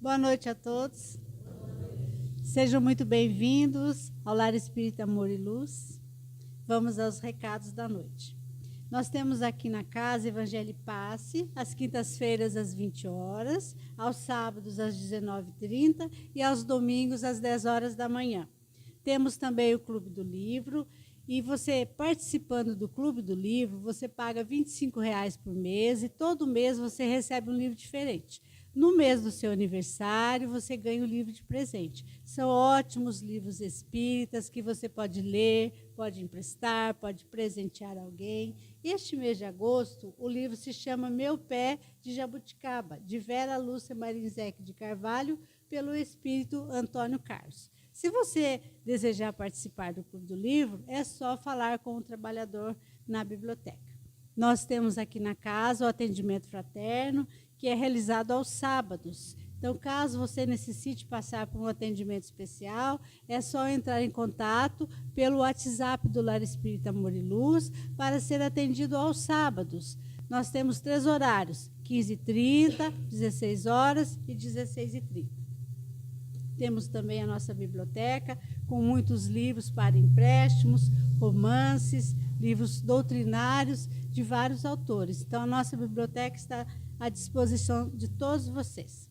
Boa noite a todos. Sejam muito bem-vindos ao Lar Espírita Amor e Luz. Vamos aos recados da noite. Nós temos aqui na casa Evangelho e Passe, às quintas-feiras às 20 horas, aos sábados às 19h30 e aos domingos às 10 horas da manhã. Temos também o Clube do Livro, e você, participando do Clube do Livro, você paga R$ 25,00 por mês e todo mês você recebe um livro diferente. No mês do seu aniversário, você ganha um livro de presente. São ótimos livros espíritas que você pode ler, pode emprestar, pode presentear alguém. Este mês de agosto, o livro se chama Meu Pé de Jabuticaba, de Vera Lúcia Marinzec de Carvalho, pelo espírito Antônio Carlos. Se você desejar participar do Clube do Livro, é só falar com o trabalhador na biblioteca. Nós temos aqui na casa o atendimento fraterno, que é realizado aos sábados. Então, caso você necessite passar por um atendimento especial, é só entrar em contato pelo WhatsApp do Lar Espírita Amor e Luz para ser atendido aos sábados. Nós temos 3 horários, 15h30, 16 horas e 16h30. Temos também a nossa biblioteca, com muitos livros para empréstimos, romances, livros doutrinários de vários autores. Então, a nossa biblioteca está à disposição de todos vocês.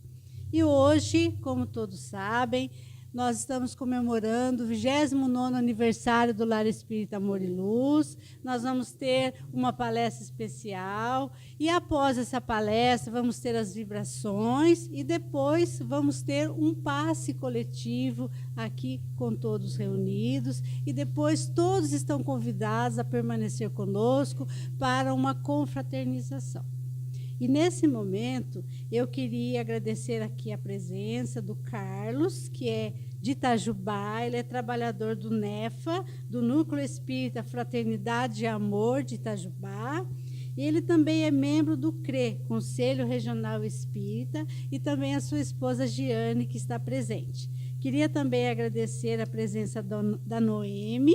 E hoje, como todos sabem, nós estamos comemorando o 29º aniversário do Lar Espírita Amor e Luz. Nós vamos ter uma palestra especial e após essa palestra vamos ter as vibrações e depois vamos ter um passe coletivo aqui com todos reunidos e depois todos estão convidados a permanecer conosco para uma confraternização. E nesse momento, eu queria agradecer aqui a presença do Carlos, que é de Itajubá, ele é trabalhador do NEFA, do Núcleo Espírita Fraternidade e Amor de Itajubá, e ele também é membro do CRE, Conselho Regional Espírita, e também a sua esposa Giane, que está presente. Queria também agradecer a presença da Noemi,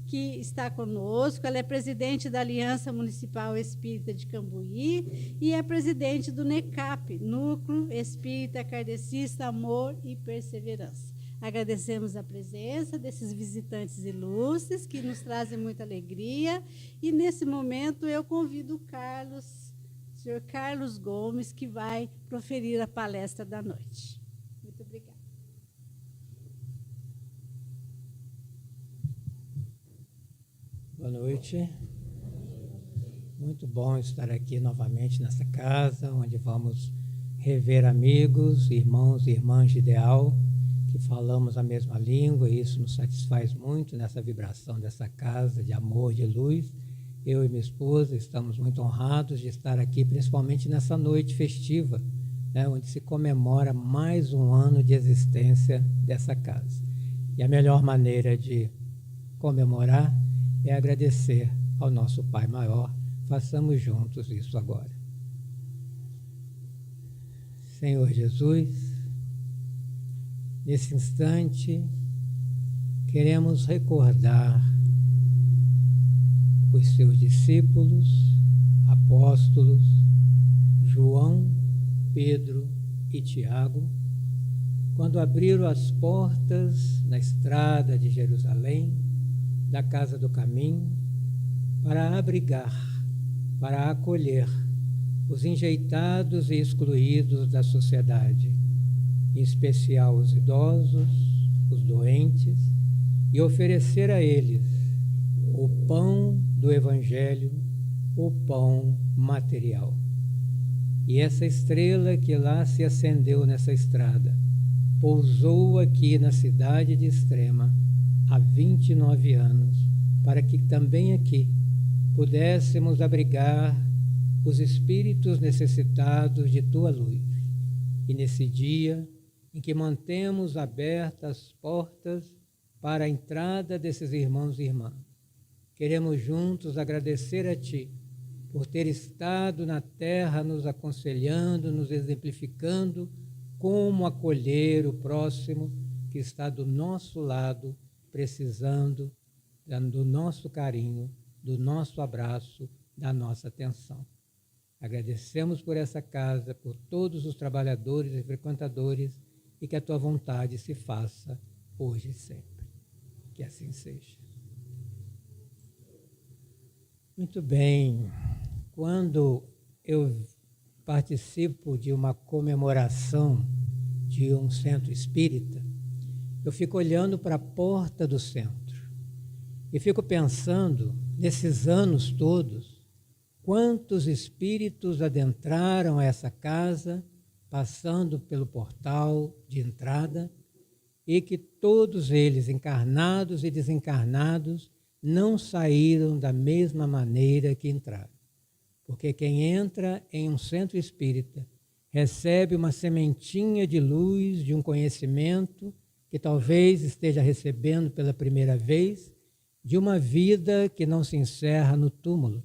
que está conosco. Ela é presidente da Aliança Municipal Espírita de Cambuí e é presidente do NECAP, Núcleo Espírita Kardecista Amor e Perseverança. Agradecemos a presença desses visitantes ilustres que nos trazem muita alegria e, nesse momento, eu convido o senhor Carlos Gomes, que vai proferir a palestra da noite. Muito obrigada. Boa noite. Muito bom estar aqui novamente nessa casa, onde vamos rever amigos, irmãos e irmãs de ideal, que falamos a mesma língua, e isso nos satisfaz muito nessa vibração dessa casa de amor, de luz. Eu e minha esposa estamos muito honrados de estar aqui, principalmente nessa noite festiva, né, onde se comemora mais um ano de existência dessa casa. E a melhor maneira de comemorar é agradecer ao nosso Pai Maior. Façamos juntos isso agora. Senhor Jesus, nesse instante, queremos recordar os seus discípulos, apóstolos, João, Pedro e Tiago, quando abriram as portas na estrada de Jerusalém, da Casa do Caminho, para abrigar, para acolher os enjeitados e excluídos da sociedade, em especial os idosos, os doentes, e oferecer a eles o pão do Evangelho, o pão material. E essa estrela que lá se acendeu nessa estrada, pousou aqui na cidade de Extrema, há 29 anos, para que também aqui pudéssemos abrigar os espíritos necessitados de tua luz. E nesse dia em que mantemos abertas as portas para a entrada desses irmãos e irmãs, queremos juntos agradecer a ti por ter estado na terra nos aconselhando, nos exemplificando como acolher o próximo que está do nosso lado, precisando do nosso carinho, do nosso abraço, da nossa atenção. Agradecemos por essa casa, por todos os trabalhadores e frequentadores, e que a tua vontade se faça hoje e sempre. Que assim seja. Muito bem. Quando eu participo de uma comemoração de um centro espírita, eu fico olhando para a porta do centro e fico pensando, nesses anos todos, quantos espíritos adentraram essa casa, passando pelo portal de entrada, e que todos eles, encarnados e desencarnados, não saíram da mesma maneira que entraram. Porque quem entra em um centro espírita recebe uma sementinha de luz, de um conhecimento que talvez esteja recebendo pela primeira vez, de uma vida que não se encerra no túmulo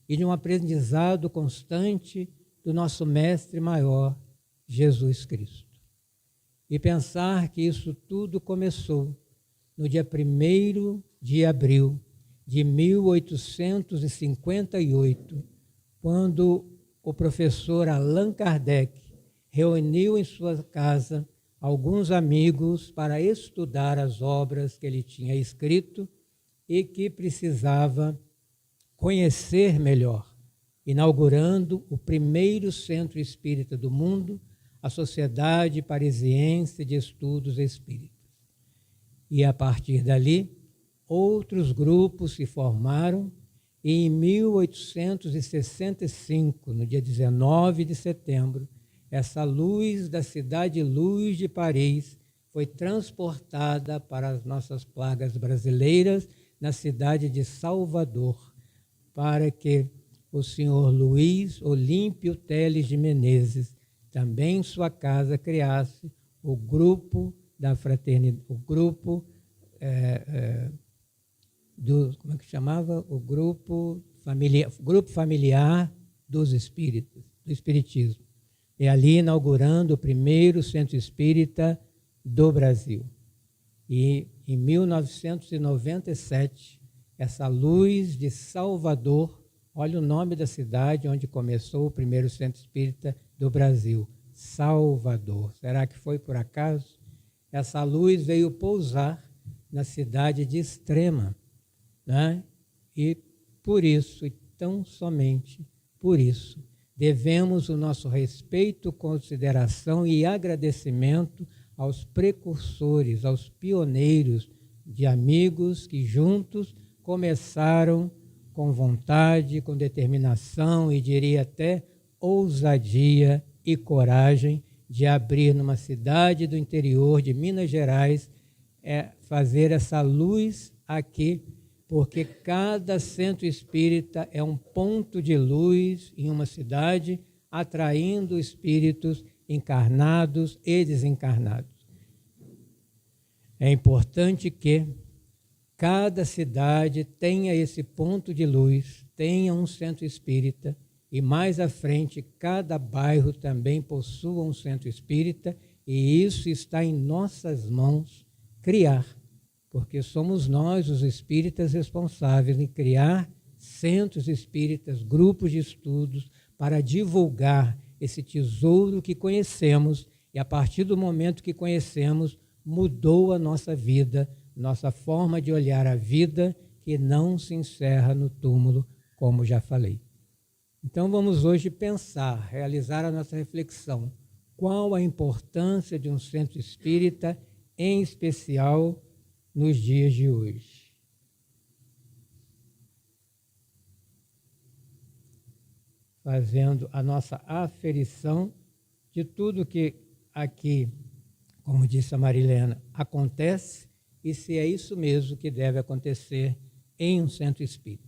e de um aprendizado constante do nosso Mestre Maior, Jesus Cristo. E pensar que isso tudo começou no dia 1º de abril de 1858, quando o professor Allan Kardec reuniu em sua casa alguns amigos para estudar as obras que ele tinha escrito e que precisava conhecer melhor, inaugurando o primeiro centro espírita do mundo, a Sociedade Parisiense de Estudos Espíritas. E a partir dali, outros grupos se formaram e em 1865, no dia 19 de setembro, essa luz da Cidade Luz de Paris foi transportada para as nossas plagas brasileiras na cidade de Salvador, para que o senhor Luiz Olímpio Teles de Menezes, também em sua casa, criasse o grupo da fraternidade, o grupo como é que chamava? O grupo familiar dos espíritas, do espiritismo. E ali inaugurando o primeiro centro espírita do Brasil. E em 1997, essa luz de Salvador, olha o nome da cidade onde começou o primeiro centro espírita do Brasil, Salvador. Será que foi por acaso? Essa luz veio pousar na cidade de Extrema, né? E por isso, e tão somente por isso, devemos o nosso respeito, consideração e agradecimento aos precursores, aos pioneiros de amigos que juntos começaram com vontade, com determinação e diria até ousadia e coragem de abrir numa cidade do interior de Minas Gerais, fazer essa luz aqui, porque cada centro espírita é um ponto de luz em uma cidade, atraindo espíritos encarnados e desencarnados. É importante que cada cidade tenha esse ponto de luz, tenha um centro espírita, e mais à frente cada bairro também possua um centro espírita, e isso está em nossas mãos criar, porque somos nós, os espíritas, responsáveis em criar centros espíritas, grupos de estudos, para divulgar esse tesouro que conhecemos, e a partir do momento que conhecemos, mudou a nossa vida, nossa forma de olhar a vida, que não se encerra no túmulo, como já falei. Então vamos hoje pensar, realizar a nossa reflexão. Qual a importância de um centro espírita, em especial nos dias de hoje? Fazendo a nossa aferição de tudo que aqui, como disse a Marilena, acontece, e se é isso mesmo que deve acontecer em um centro espírita.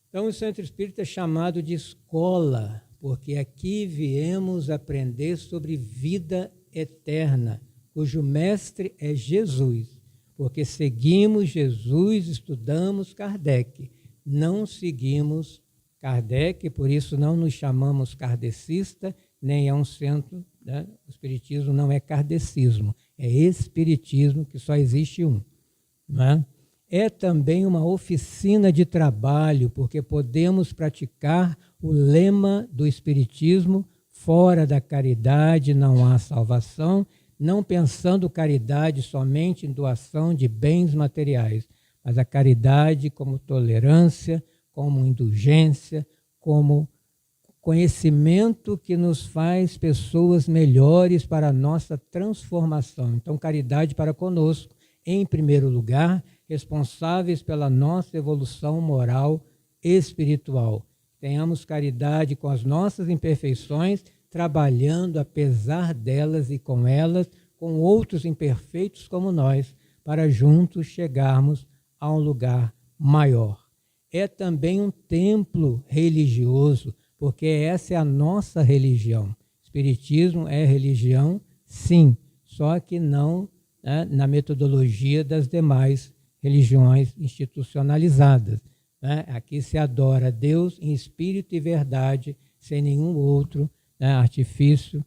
Então, o centro espírita é chamado de escola, porque aqui viemos aprender sobre vida eterna, cujo mestre é Jesus, porque seguimos Jesus, estudamos Kardec, não seguimos Kardec, por isso não nos chamamos kardecista, nem é um centro, né? O espiritismo não é kardecismo, é espiritismo, que só existe um, não é? é também uma oficina de trabalho, porque podemos praticar o lema do Espiritismo: fora da caridade não há salvação, não pensando caridade somente em doação de bens materiais, mas a caridade como tolerância, como indulgência, como conhecimento que nos faz pessoas melhores para a nossa transformação. Então, caridade para conosco, em primeiro lugar, responsáveis pela nossa evolução moral e espiritual. Tenhamos caridade com as nossas imperfeições, trabalhando apesar delas e com elas, com outros imperfeitos como nós, para juntos chegarmos a um lugar maior. É também um templo religioso, porque essa é a nossa religião. Espiritismo é religião, sim, só que não, né, na metodologia das demais religiões institucionalizadas, né? Aqui se adora a Deus em espírito e verdade, sem nenhum outro, né, artifício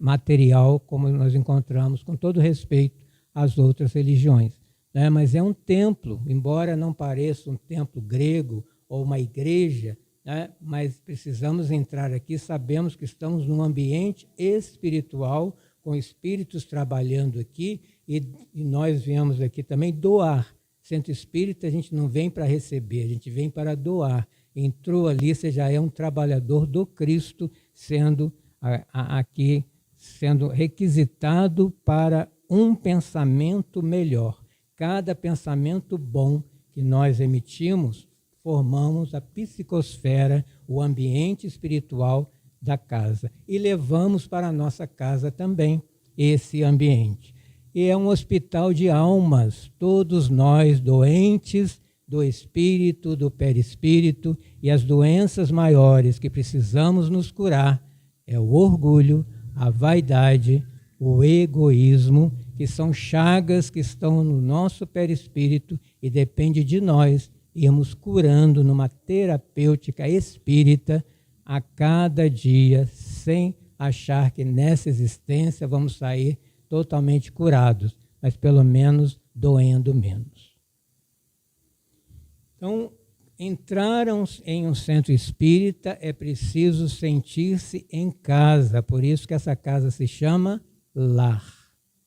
material, como nós encontramos, com todo respeito às outras religiões. Né? Mas é um templo, embora não pareça um templo grego ou uma igreja, né? Mas precisamos entrar aqui, sabemos que estamos num ambiente espiritual, com espíritos trabalhando aqui, e nós viemos aqui também doar. Centro espírita, a gente não vem para receber, a gente vem para doar. Entrou ali, você já é um trabalhador do Cristo, sendo aqui, sendo requisitado para um pensamento melhor. Cada pensamento bom que nós emitimos, formamos a psicosfera, o ambiente espiritual da casa. E levamos para a nossa casa também esse ambiente. E é um hospital de almas, todos nós doentes do espírito, do perispírito, e as doenças maiores que precisamos nos curar é o orgulho, a vaidade, o egoísmo, que são chagas que estão no nosso perispírito e depende de nós irmos curando numa terapêutica espírita a cada dia, sem achar que nessa existência vamos sair totalmente curados, mas pelo menos doendo menos. Então, entraram em um centro espírita, é preciso sentir-se em casa, por isso que essa casa se chama lar,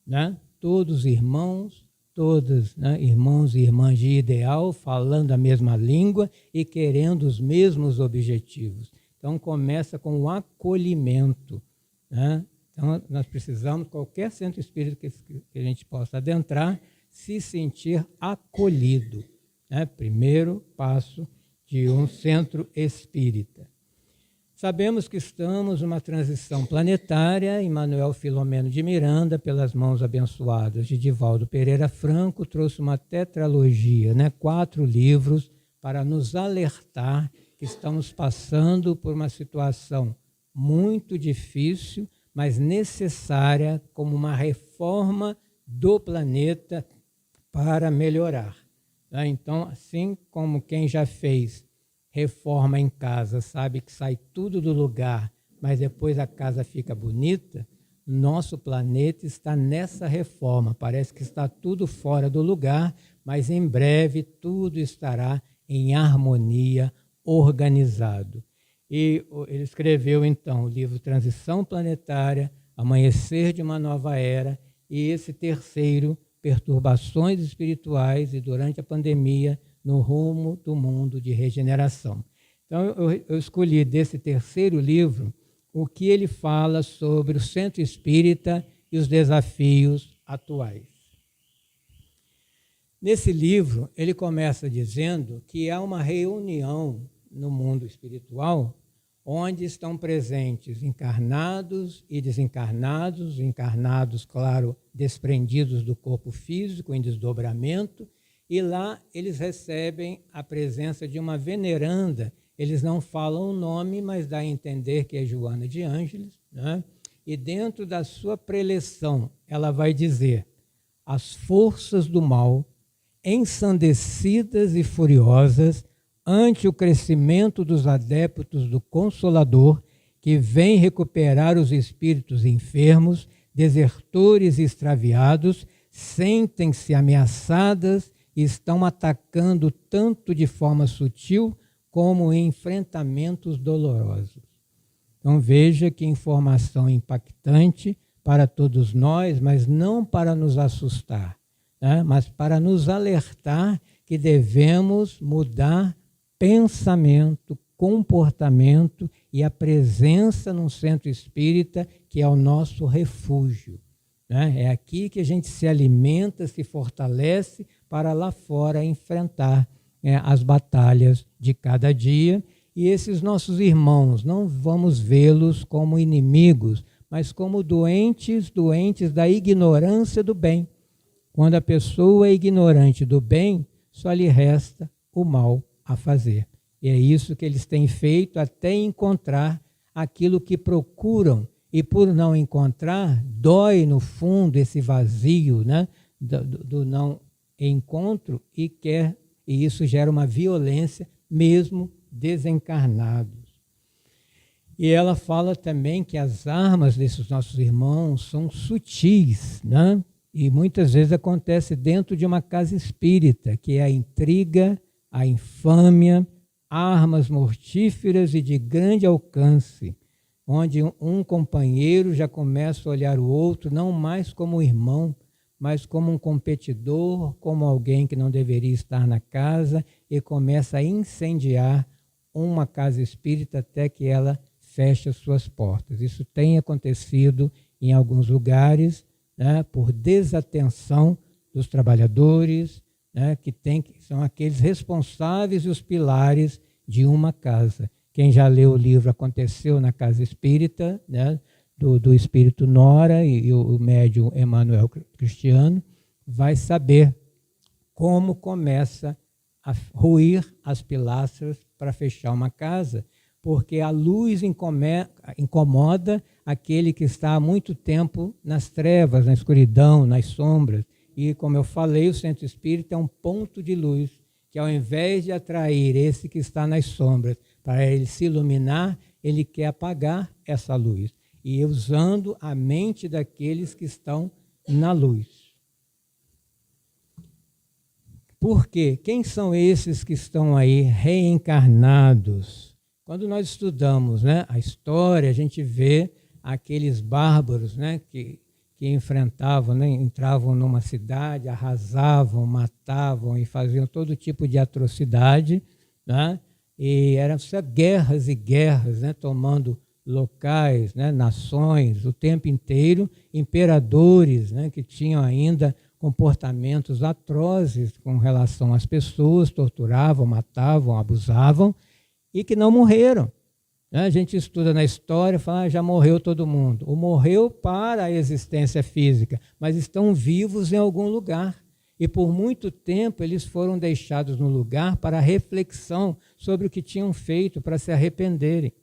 né? Todos irmãos, todos, né, irmãos e irmãs de ideal, falando a mesma língua e querendo os mesmos objetivos. Então, começa com o acolhimento, né? Então, nós precisamos, qualquer centro espírita que a gente possa adentrar, se sentir acolhido, né? Primeiro passo de um centro espírita. Sabemos que estamos numa transição planetária. Emmanuel Filomeno de Miranda, pelas mãos abençoadas de Divaldo Pereira Franco, trouxe uma tetralogia, né? 4 livros, para nos alertar que estamos passando por uma situação muito difícil, mas necessária, como uma reforma do planeta para melhorar. Então, assim como quem já fez reforma em casa sabe que sai tudo do lugar, mas depois a casa fica bonita, nosso planeta está nessa reforma. Parece que está tudo fora do lugar, mas em breve tudo estará em harmonia, organizado. E ele escreveu, então, o livro Transição Planetária, Amanhecer de uma Nova Era, e esse terceiro, Perturbações Espirituais e durante a pandemia, no rumo do mundo de regeneração. Então, eu escolhi desse terceiro livro o que ele fala sobre o centro espírita e os desafios atuais. Nesse livro, ele começa dizendo que há uma reunião no mundo espiritual onde estão presentes encarnados e desencarnados, encarnados, claro, desprendidos do corpo físico, em desdobramento, e lá eles recebem a presença de uma veneranda. Eles não falam o nome, mas dá a entender que é Joana de Ângeles, né? E dentro da sua preleção, ela vai dizer: as forças do mal, ensandecidas e furiosas, ante o crescimento dos adeptos do Consolador, que vem recuperar os espíritos enfermos, desertores e extraviados, sentem-se ameaçadas e estão atacando tanto de forma sutil como em enfrentamentos dolorosos. Então veja que informação impactante para todos nós, mas não para nos assustar, né? Mas para nos alertar que devemos mudar pensamento, comportamento e a presença num centro espírita que é o nosso refúgio, né? É aqui que a gente se alimenta, se fortalece para lá fora enfrentar as batalhas de cada dia. E esses nossos irmãos, não vamos vê-los como inimigos, mas como doentes da ignorância do bem. Quando a pessoa é ignorante do bem, só lhe resta o mal a fazer. E é isso que eles têm feito até encontrar aquilo que procuram. E por não encontrar, dói no fundo esse vazio, né, do não encontro e isso gera uma violência mesmo desencarnados. E ela fala também que as armas desses nossos irmãos são sutis, né? E muitas vezes acontece dentro de uma casa espírita, que é a intriga, a infâmia, armas mortíferas e de grande alcance, onde um companheiro já começa a olhar o outro não mais como irmão, mas como um competidor, como alguém que não deveria estar na casa, e começa a incendiar uma casa espírita até que ela feche as suas portas. Isso tem acontecido em alguns lugares, né, por desatenção dos trabalhadores, né, que são aqueles responsáveis e os pilares de uma casa. Quem já leu o livro Aconteceu na Casa Espírita, né, do Espírito Nora e o médium Emmanuel Cristiano, vai saber como começa a ruir as pilastras para fechar uma casa, porque a luz incomoda aquele que está há muito tempo nas trevas, na escuridão, nas sombras. E, como eu falei, o centro espírita é um ponto de luz, que ao invés de atrair esse que está nas sombras, para ele se iluminar, ele quer apagar essa luz, e usando a mente daqueles que estão na luz. Por quê? Quem são esses que estão aí reencarnados? Quando nós estudamos, né, a história, a gente vê aqueles bárbaros, né, que enfrentavam, né, entravam numa cidade, arrasavam, matavam e faziam todo tipo de atrocidade, né, e eram só guerras e guerras, né, tomando locais, né, nações, o tempo inteiro, imperadores, né, que tinham ainda comportamentos atrozes com relação às pessoas, torturavam, matavam, abusavam, e que não morreram. A gente estuda na história, fala, já morreu todo mundo. Ou morreu para a existência física, mas estão vivos em algum lugar. E por muito tempo eles foram deixados no lugar para reflexão sobre o que tinham feito, para se arrependerem.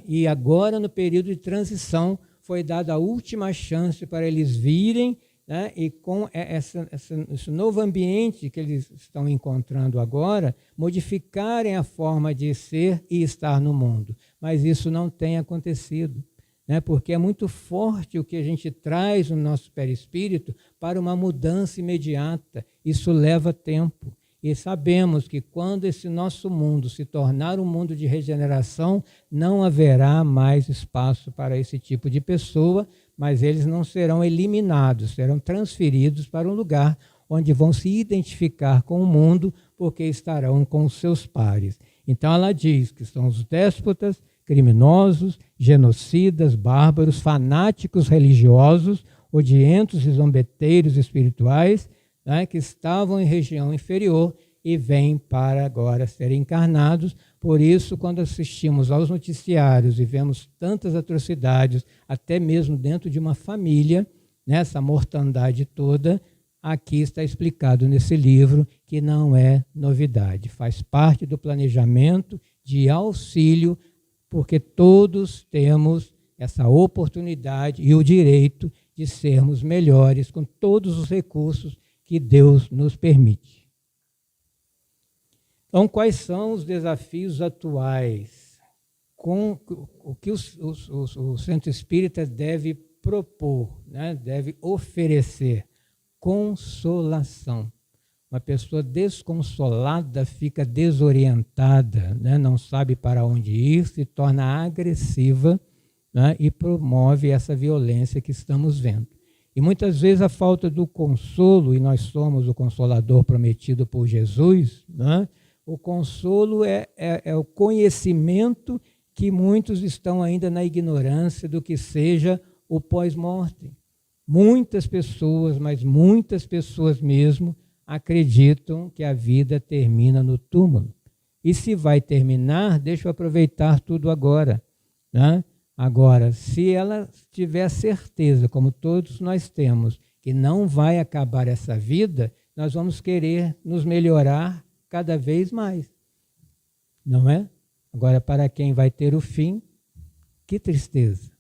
E agora, no período de transição, foi dada a última chance para eles virem, né, e com esse novo ambiente que eles estão encontrando agora, modificarem a forma de ser e estar no mundo. Mas isso não tem acontecido, né, porque é muito forte o que a gente traz no nosso perispírito para uma mudança imediata. Isso leva tempo. E sabemos que quando esse nosso mundo se tornar um mundo de regeneração, não haverá mais espaço para esse tipo de pessoa, mas eles não serão eliminados, serão transferidos para um lugar onde vão se identificar com o mundo, porque estarão com os seus pares. Então ela diz que são os déspotas, criminosos, genocidas, bárbaros, fanáticos religiosos, odientos e zombeteiros espirituais, né, que estavam em região inferior e vêm para agora serem encarnados. Por isso, quando assistimos aos noticiários e vemos tantas atrocidades, até mesmo dentro de uma família, nessa mortandade toda, aqui está explicado nesse livro que não é novidade, faz parte do planejamento de auxílio, porque todos temos essa oportunidade e o direito de sermos melhores com todos os recursos que Deus nos permite. Então, quais são os desafios atuais? Com o que o Centro Espírita deve propor, né? Deve oferecer? Consolação. Uma pessoa desconsolada fica desorientada, né? Não sabe para onde ir, se torna agressiva, né? E promove essa violência que estamos vendo. E muitas vezes a falta do consolo, e nós somos o consolador prometido por Jesus, né? O consolo é o conhecimento que muitos estão ainda na ignorância do que seja o pós-morte. Muitas pessoas, mas muitas pessoas mesmo, acreditam que a vida termina no túmulo. E se vai terminar, deixa eu aproveitar tudo agora, né? Agora, se ela tiver certeza, como todos nós temos, que não vai acabar essa vida, nós vamos querer nos melhorar cada vez mais, não é? Agora, para quem vai ter o fim, que tristeza.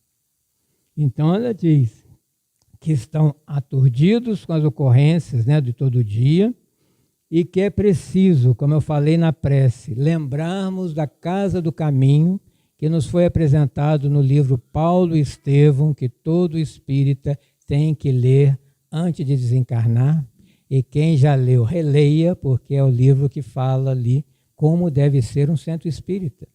Então, ela diz que estão aturdidos com as ocorrências, né, de todo dia, e que é preciso, como eu falei na prece, lembrarmos da casa do caminho, que nos foi apresentado no livro Paulo e Estevão, que todo espírita tem que ler antes de desencarnar, e quem já leu, releia, porque é o livro que fala ali como deve ser um centro espírita,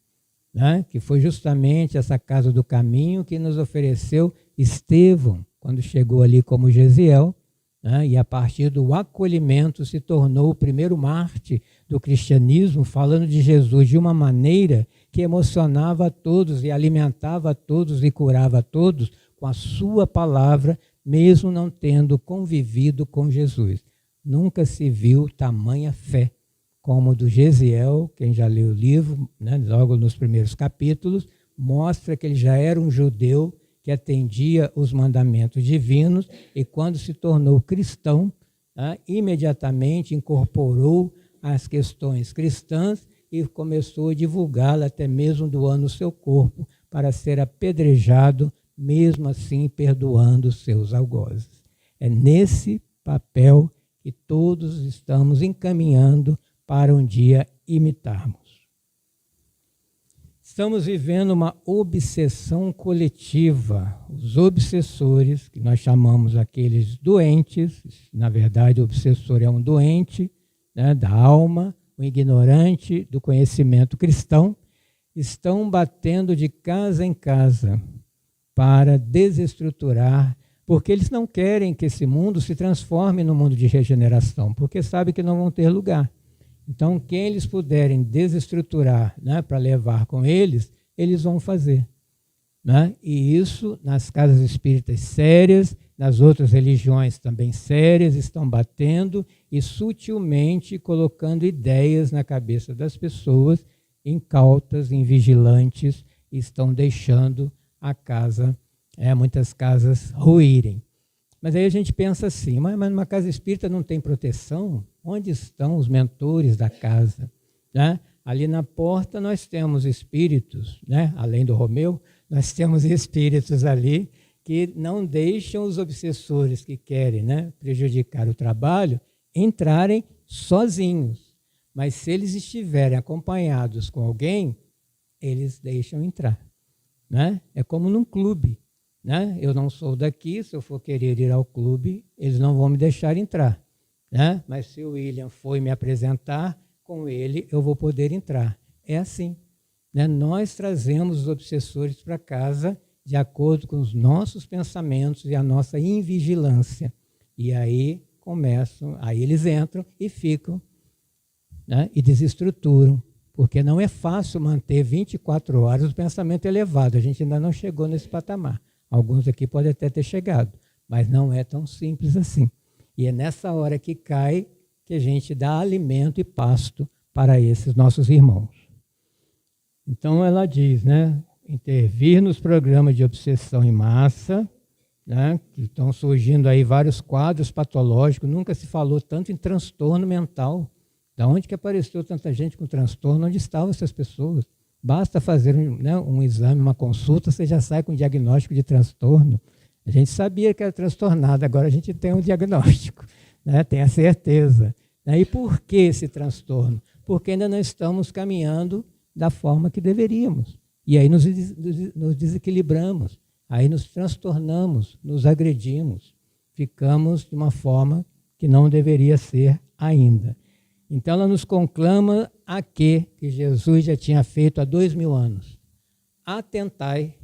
né? Que foi justamente essa casa do caminho que nos ofereceu Estevão, quando chegou ali como Gesiel, né? E a partir do acolhimento se tornou o primeiro mártir do cristianismo, falando de Jesus de uma maneira que emocionava a todos e alimentava a todos e curava a todos com a sua palavra, mesmo não tendo convivido com Jesus. Nunca se viu tamanha fé como do Gesiel, quem já leu o livro, né, logo nos primeiros capítulos, mostra que ele já era um judeu que atendia os mandamentos divinos e quando se tornou cristão, imediatamente incorporou as questões cristãs e começou a divulgá-la, até mesmo doando o seu corpo para ser apedrejado, mesmo assim perdoando os seus algozes. É nesse papel que todos estamos encaminhando para um dia imitarmos. Estamos vivendo uma obsessão coletiva. Os obsessores, que nós chamamos aqueles doentes, na verdade o obsessor é um doente, né, da alma, o ignorante do conhecimento cristão, estão batendo de casa em casa para desestruturar, porque eles não querem que esse mundo se transforme no mundo de regeneração, porque sabem que não vão ter lugar. Então, quem eles puderem desestruturar, né, para levar com eles, eles vão fazer, né? E isso, nas casas espíritas sérias, nas outras religiões também sérias, estão batendo e sutilmente colocando ideias na cabeça das pessoas, incautas, invigilantes, e estão deixando a casa, muitas casas ruírem. Mas aí a gente pensa assim, mas numa casa espírita não tem proteção? Onde estão os mentores da casa? Né? Ali na porta nós temos espíritos, né? Além do Romeu, nós temos espíritos ali que não deixam os obsessores que querem, né, prejudicar o trabalho entrarem sozinhos. Mas se eles estiverem acompanhados com alguém, eles deixam entrar. Né? É como num clube. Né? Eu não sou daqui, se eu for querer ir ao clube, eles não vão me deixar entrar. Né? Mas se o William for me apresentar, com ele eu vou poder entrar. É assim. Né? Nós trazemos os obsessores para casa de acordo com os nossos pensamentos e a nossa invigilância. E aí começam, aí eles entram e ficam, né? E desestruturam. Porque não é fácil manter 24 horas o pensamento elevado. A gente ainda não chegou nesse patamar. Alguns aqui podem até ter chegado, mas não é tão simples assim. E é nessa hora que cai que a gente dá alimento e pasto para esses nossos irmãos. Então ela diz, né, intervir nos programas de obsessão em massa, né, que estão surgindo aí vários quadros patológicos, nunca se falou tanto em transtorno mental. Da onde que apareceu tanta gente com transtorno? Onde estavam essas pessoas? Basta fazer um exame, uma consulta, você já sai com um diagnóstico de transtorno. A gente sabia que era transtornado, agora a gente tem um diagnóstico, né? Tem a certeza. E por que esse transtorno? Porque ainda não estamos caminhando da forma que deveríamos. E aí nos desequilibramos, aí nos transtornamos, nos agredimos, ficamos de uma forma que não deveria ser ainda. Então ela nos conclama a que Jesus já tinha feito há 2000 anos. Atentai,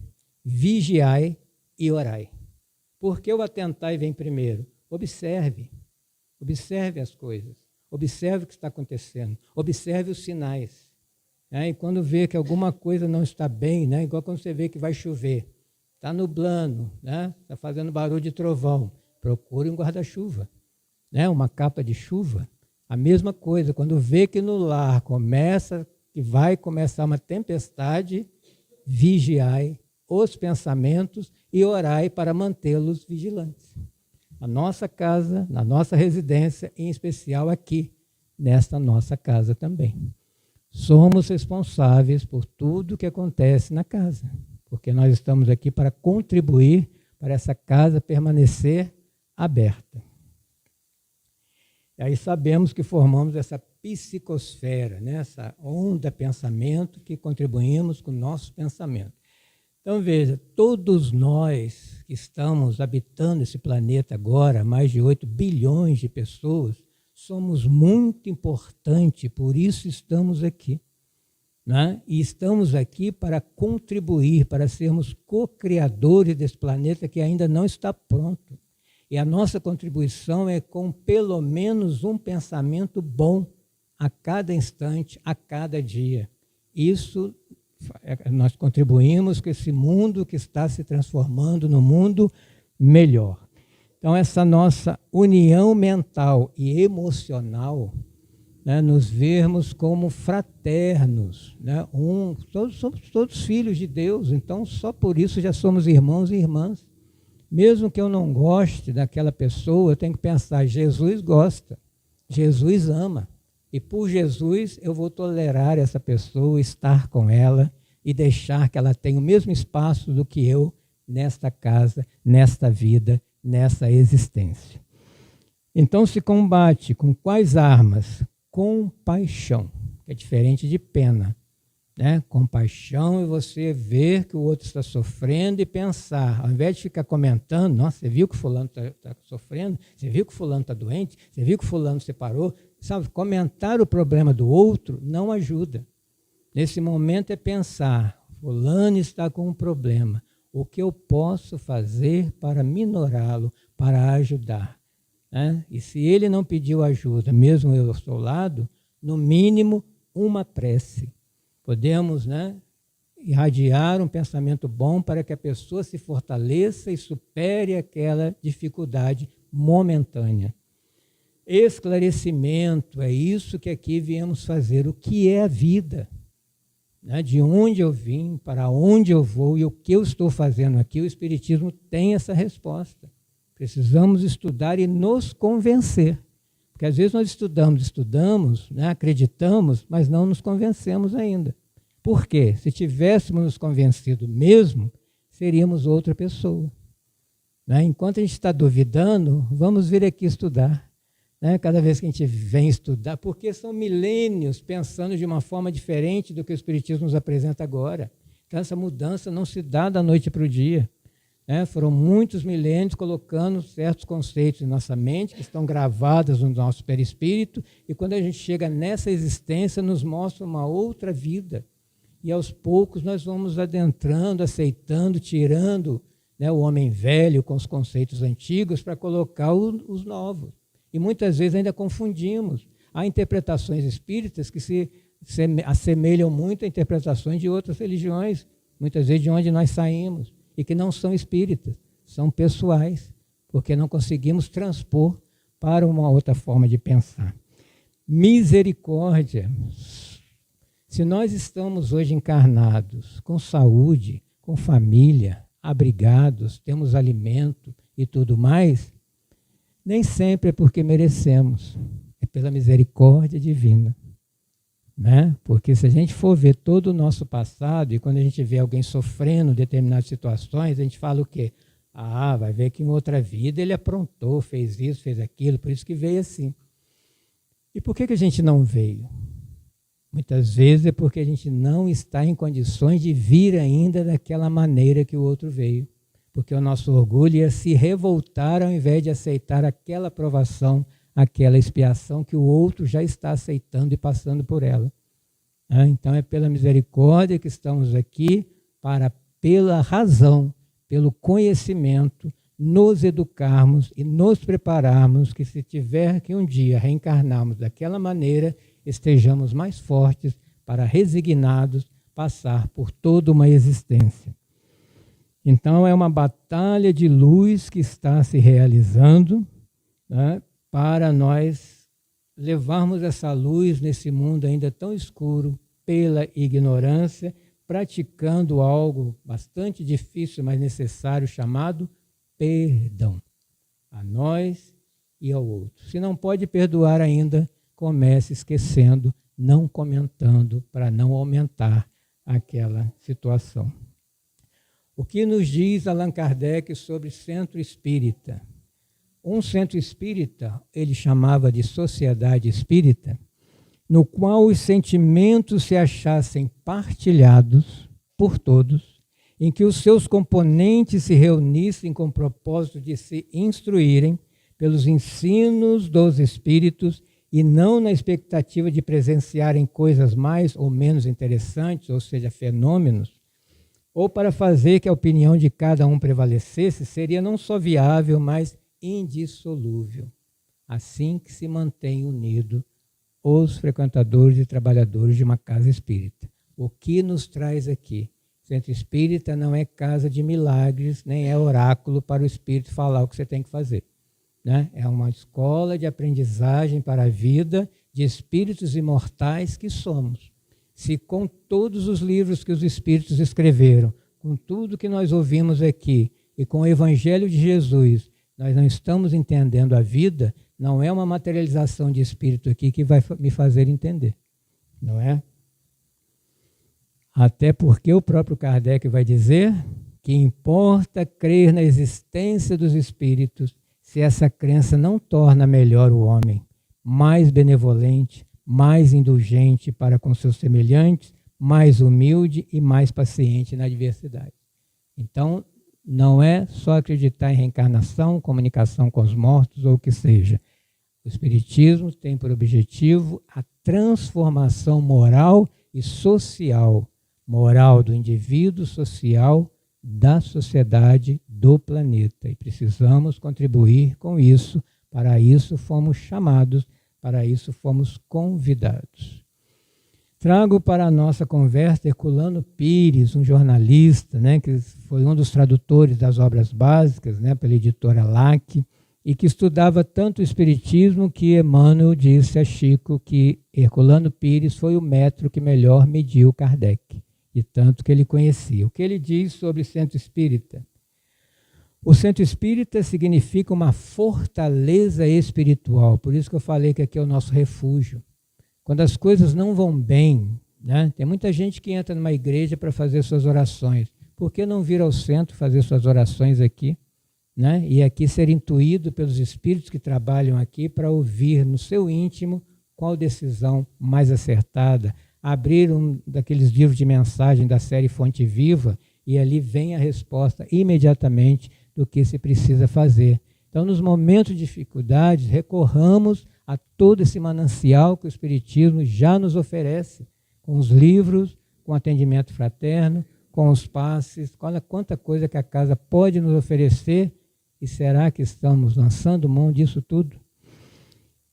vigiai e orai. Por que o atentai vem primeiro? Observe as coisas, observe o que está acontecendo, observe os sinais. E quando vê que alguma coisa não está bem, igual quando você vê que vai chover, está nublando, está fazendo barulho de trovão, procure um guarda-chuva, uma capa de chuva. A mesma coisa, quando vê que no lar que vai começar uma tempestade, vigiai os pensamentos e orai para mantê-los vigilantes. A nossa casa, na nossa residência, em especial aqui, nesta nossa casa também. Somos responsáveis por tudo que acontece na casa, porque nós estamos aqui para contribuir para essa casa permanecer aberta. E aí sabemos que formamos essa psicosfera, essa onda pensamento que contribuímos com o nosso pensamento. Então veja, todos nós que estamos habitando esse planeta agora, mais de 8 bilhões de pessoas, somos muito importantes, por isso estamos aqui. E estamos aqui para contribuir, para sermos co-criadores desse planeta que ainda não está pronto. E a nossa contribuição é com pelo menos um pensamento bom a cada instante, a cada dia. Isso nós contribuímos com esse mundo que está se transformando num mundo melhor. Então, essa nossa união mental e emocional, nos vermos como fraternos, somos todos filhos de Deus, então só por isso já somos irmãos e irmãs. Mesmo que eu não goste daquela pessoa, eu tenho que pensar, Jesus gosta, Jesus ama, e por Jesus eu vou tolerar essa pessoa, estar com ela e deixar que ela tenha o mesmo espaço do que eu nesta casa, nesta vida, nessa existência. Então se combate com quais armas? Compaixão, que é diferente de pena. Compaixão é você ver que o outro está sofrendo e pensar, ao invés de ficar comentando, nossa, você viu que fulano está sofrendo, você viu que fulano está doente, você viu que fulano separou, sabe? Comentar o problema do outro não ajuda. Nesse momento é pensar, fulano está com um problema, o que eu posso fazer para minorá-lo, para ajudar? E se ele não pediu ajuda, mesmo eu ao seu lado, no mínimo uma prece. Podemos irradiar um pensamento bom para que a pessoa se fortaleça e supere aquela dificuldade momentânea. Esclarecimento, é isso que aqui viemos fazer. O que é a vida? De onde eu vim, para onde eu vou e o que eu estou fazendo aqui, o Espiritismo tem essa resposta. Precisamos estudar e nos convencer. Porque às vezes nós estudamos, acreditamos, mas não nos convencemos ainda. Por quê? Se tivéssemos nos convencido mesmo, seríamos outra pessoa. Enquanto a gente está duvidando, vamos vir aqui estudar. Cada vez que a gente vem estudar, porque são milênios pensando de uma forma diferente do que o Espiritismo nos apresenta agora. Então essa mudança não se dá da noite para o dia. Foram muitos milênios colocando certos conceitos em nossa mente, que estão gravados no nosso perispírito, e quando a gente chega nessa existência, nos mostra uma outra vida. E aos poucos nós vamos adentrando, aceitando, tirando o homem velho com os conceitos antigos para colocar os novos. E muitas vezes ainda confundimos. Há interpretações espíritas que se assemelham muito a interpretações de outras religiões, muitas vezes de onde nós saímos. E que não são espíritas, são pessoais, porque não conseguimos transpor para uma outra forma de pensar. Misericórdia. Se nós estamos hoje encarnados, com saúde, com família, abrigados, temos alimento e tudo mais, nem sempre é porque merecemos, é pela misericórdia divina. Porque se a gente for ver todo o nosso passado, e quando a gente vê alguém sofrendo em determinadas situações, a gente fala o quê? Vai ver que em outra vida ele aprontou, fez isso, fez aquilo, por isso que veio assim. E por que a gente não veio? Muitas vezes é porque a gente não está em condições de vir ainda daquela maneira que o outro veio. Porque o nosso orgulho ia se revoltar ao invés de aceitar aquela aprovação, aquela expiação que o outro já está aceitando e passando por ela. Então é pela misericórdia que estamos aqui, para, pela razão, pelo conhecimento, nos educarmos e nos prepararmos, que se tiver que um dia reencarnarmos daquela maneira, estejamos mais fortes para, resignados, passar por toda uma existência. Então é uma batalha de luz que está se realizando, né, para nós levarmos essa luz nesse mundo ainda tão escuro, pela ignorância, praticando algo bastante difícil, mas necessário, chamado perdão, a nós e ao outro. Se não pode perdoar ainda, comece esquecendo, não comentando, para não aumentar aquela situação. O que nos diz Allan Kardec sobre centro espírita? Um centro espírita, ele chamava de sociedade espírita, no qual os sentimentos se achassem partilhados por todos, em que os seus componentes se reunissem com o propósito de se instruírem pelos ensinos dos espíritos e não na expectativa de presenciarem coisas mais ou menos interessantes, ou seja, fenômenos, ou para fazer que a opinião de cada um prevalecesse, seria não só viável, mas indissolúvel. Assim que se mantém unido os frequentadores e trabalhadores de uma casa espírita. O que nos traz aqui? Centro espírita não é casa de milagres, nem é oráculo para o espírito falar o que você tem que fazer, né? É uma escola de aprendizagem para a vida de espíritos imortais que somos. Se com todos os livros que os espíritos escreveram, com tudo que nós ouvimos aqui e com o Evangelho de Jesus, nós não estamos entendendo a vida, não é uma materialização de espírito aqui que vai me fazer entender, não é? Até porque o próprio Kardec vai dizer que importa crer na existência dos espíritos se essa crença não torna melhor o homem, mais benevolente, mais indulgente para com seus semelhantes, mais humilde e mais paciente na adversidade. Então, não é só acreditar em reencarnação, comunicação com os mortos ou o que seja. O Espiritismo tem por objetivo a transformação moral e social, moral do indivíduo, social da sociedade, do planeta. E precisamos contribuir com isso, para isso fomos chamados, para isso fomos convidados. Trago para a nossa conversa Herculano Pires, um jornalista, né, que foi um dos tradutores das obras básicas, né, pela editora LAC, e que estudava tanto o Espiritismo que Emmanuel disse a Chico que Herculano Pires foi o metro que melhor mediu Kardec, de tanto que ele conhecia. O que ele diz sobre centro espírita? O centro espírita significa uma fortaleza espiritual, por isso que eu falei que aqui é o nosso refúgio. Quando as coisas não vão bem, né? Tem muita gente que entra numa igreja para fazer suas orações. Por que não vir ao centro fazer suas orações aqui? Né? E aqui ser intuído pelos espíritos que trabalham aqui para ouvir no seu íntimo qual decisão mais acertada. Abrir um daqueles livros de mensagem da série Fonte Viva e ali vem a resposta imediatamente do que se precisa fazer. Então, nos momentos de dificuldades, recorramos a todo esse manancial que o Espiritismo já nos oferece, com os livros, com o atendimento fraterno, com os passes, olha quanta coisa que a casa pode nos oferecer, e será que estamos lançando mão disso tudo?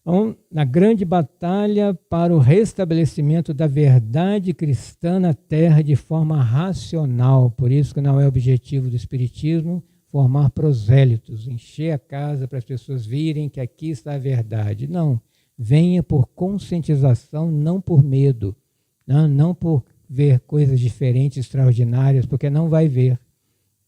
Então, na grande batalha para o restabelecimento da verdade cristã na Terra de forma racional, por isso que não é objetivo do Espiritismo formar prosélitos, encher a casa para as pessoas virem que aqui está a verdade. Não, venha por conscientização, não por medo, não por ver coisas diferentes, extraordinárias, porque não vai ver.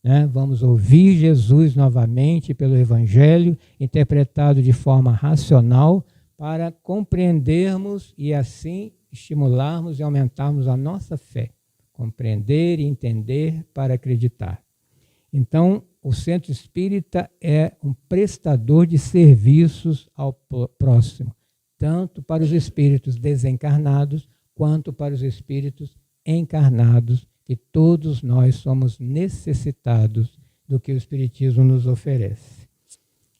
Né? Vamos ouvir Jesus novamente pelo Evangelho, interpretado de forma racional, para compreendermos e assim estimularmos e aumentarmos a nossa fé. Compreender e entender para acreditar. Então, o centro espírita é um prestador de serviços ao próximo, tanto para os espíritos desencarnados, quanto para os espíritos encarnados, que todos nós somos necessitados do que o Espiritismo nos oferece.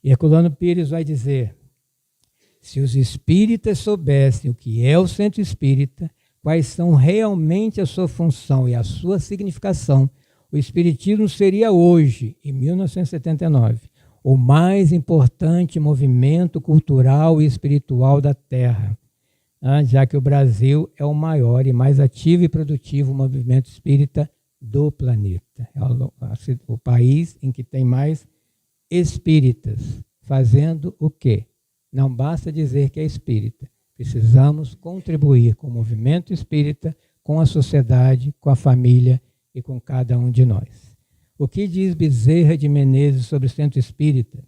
Herculano Pires vai dizer: Se os espíritas soubessem o que é o centro espírita, quais são realmente a sua função e a sua significação, o espiritismo seria hoje, em 1979, o mais importante movimento cultural e espiritual da Terra, já que o Brasil é o maior e mais ativo e produtivo movimento espírita do planeta. É o país em que tem mais espíritas. Fazendo o quê? Não basta dizer que é espírita. Precisamos contribuir com o movimento espírita, com a sociedade, com a família e com cada um de nós. O que diz Bezerra de Menezes sobre o centro espírita?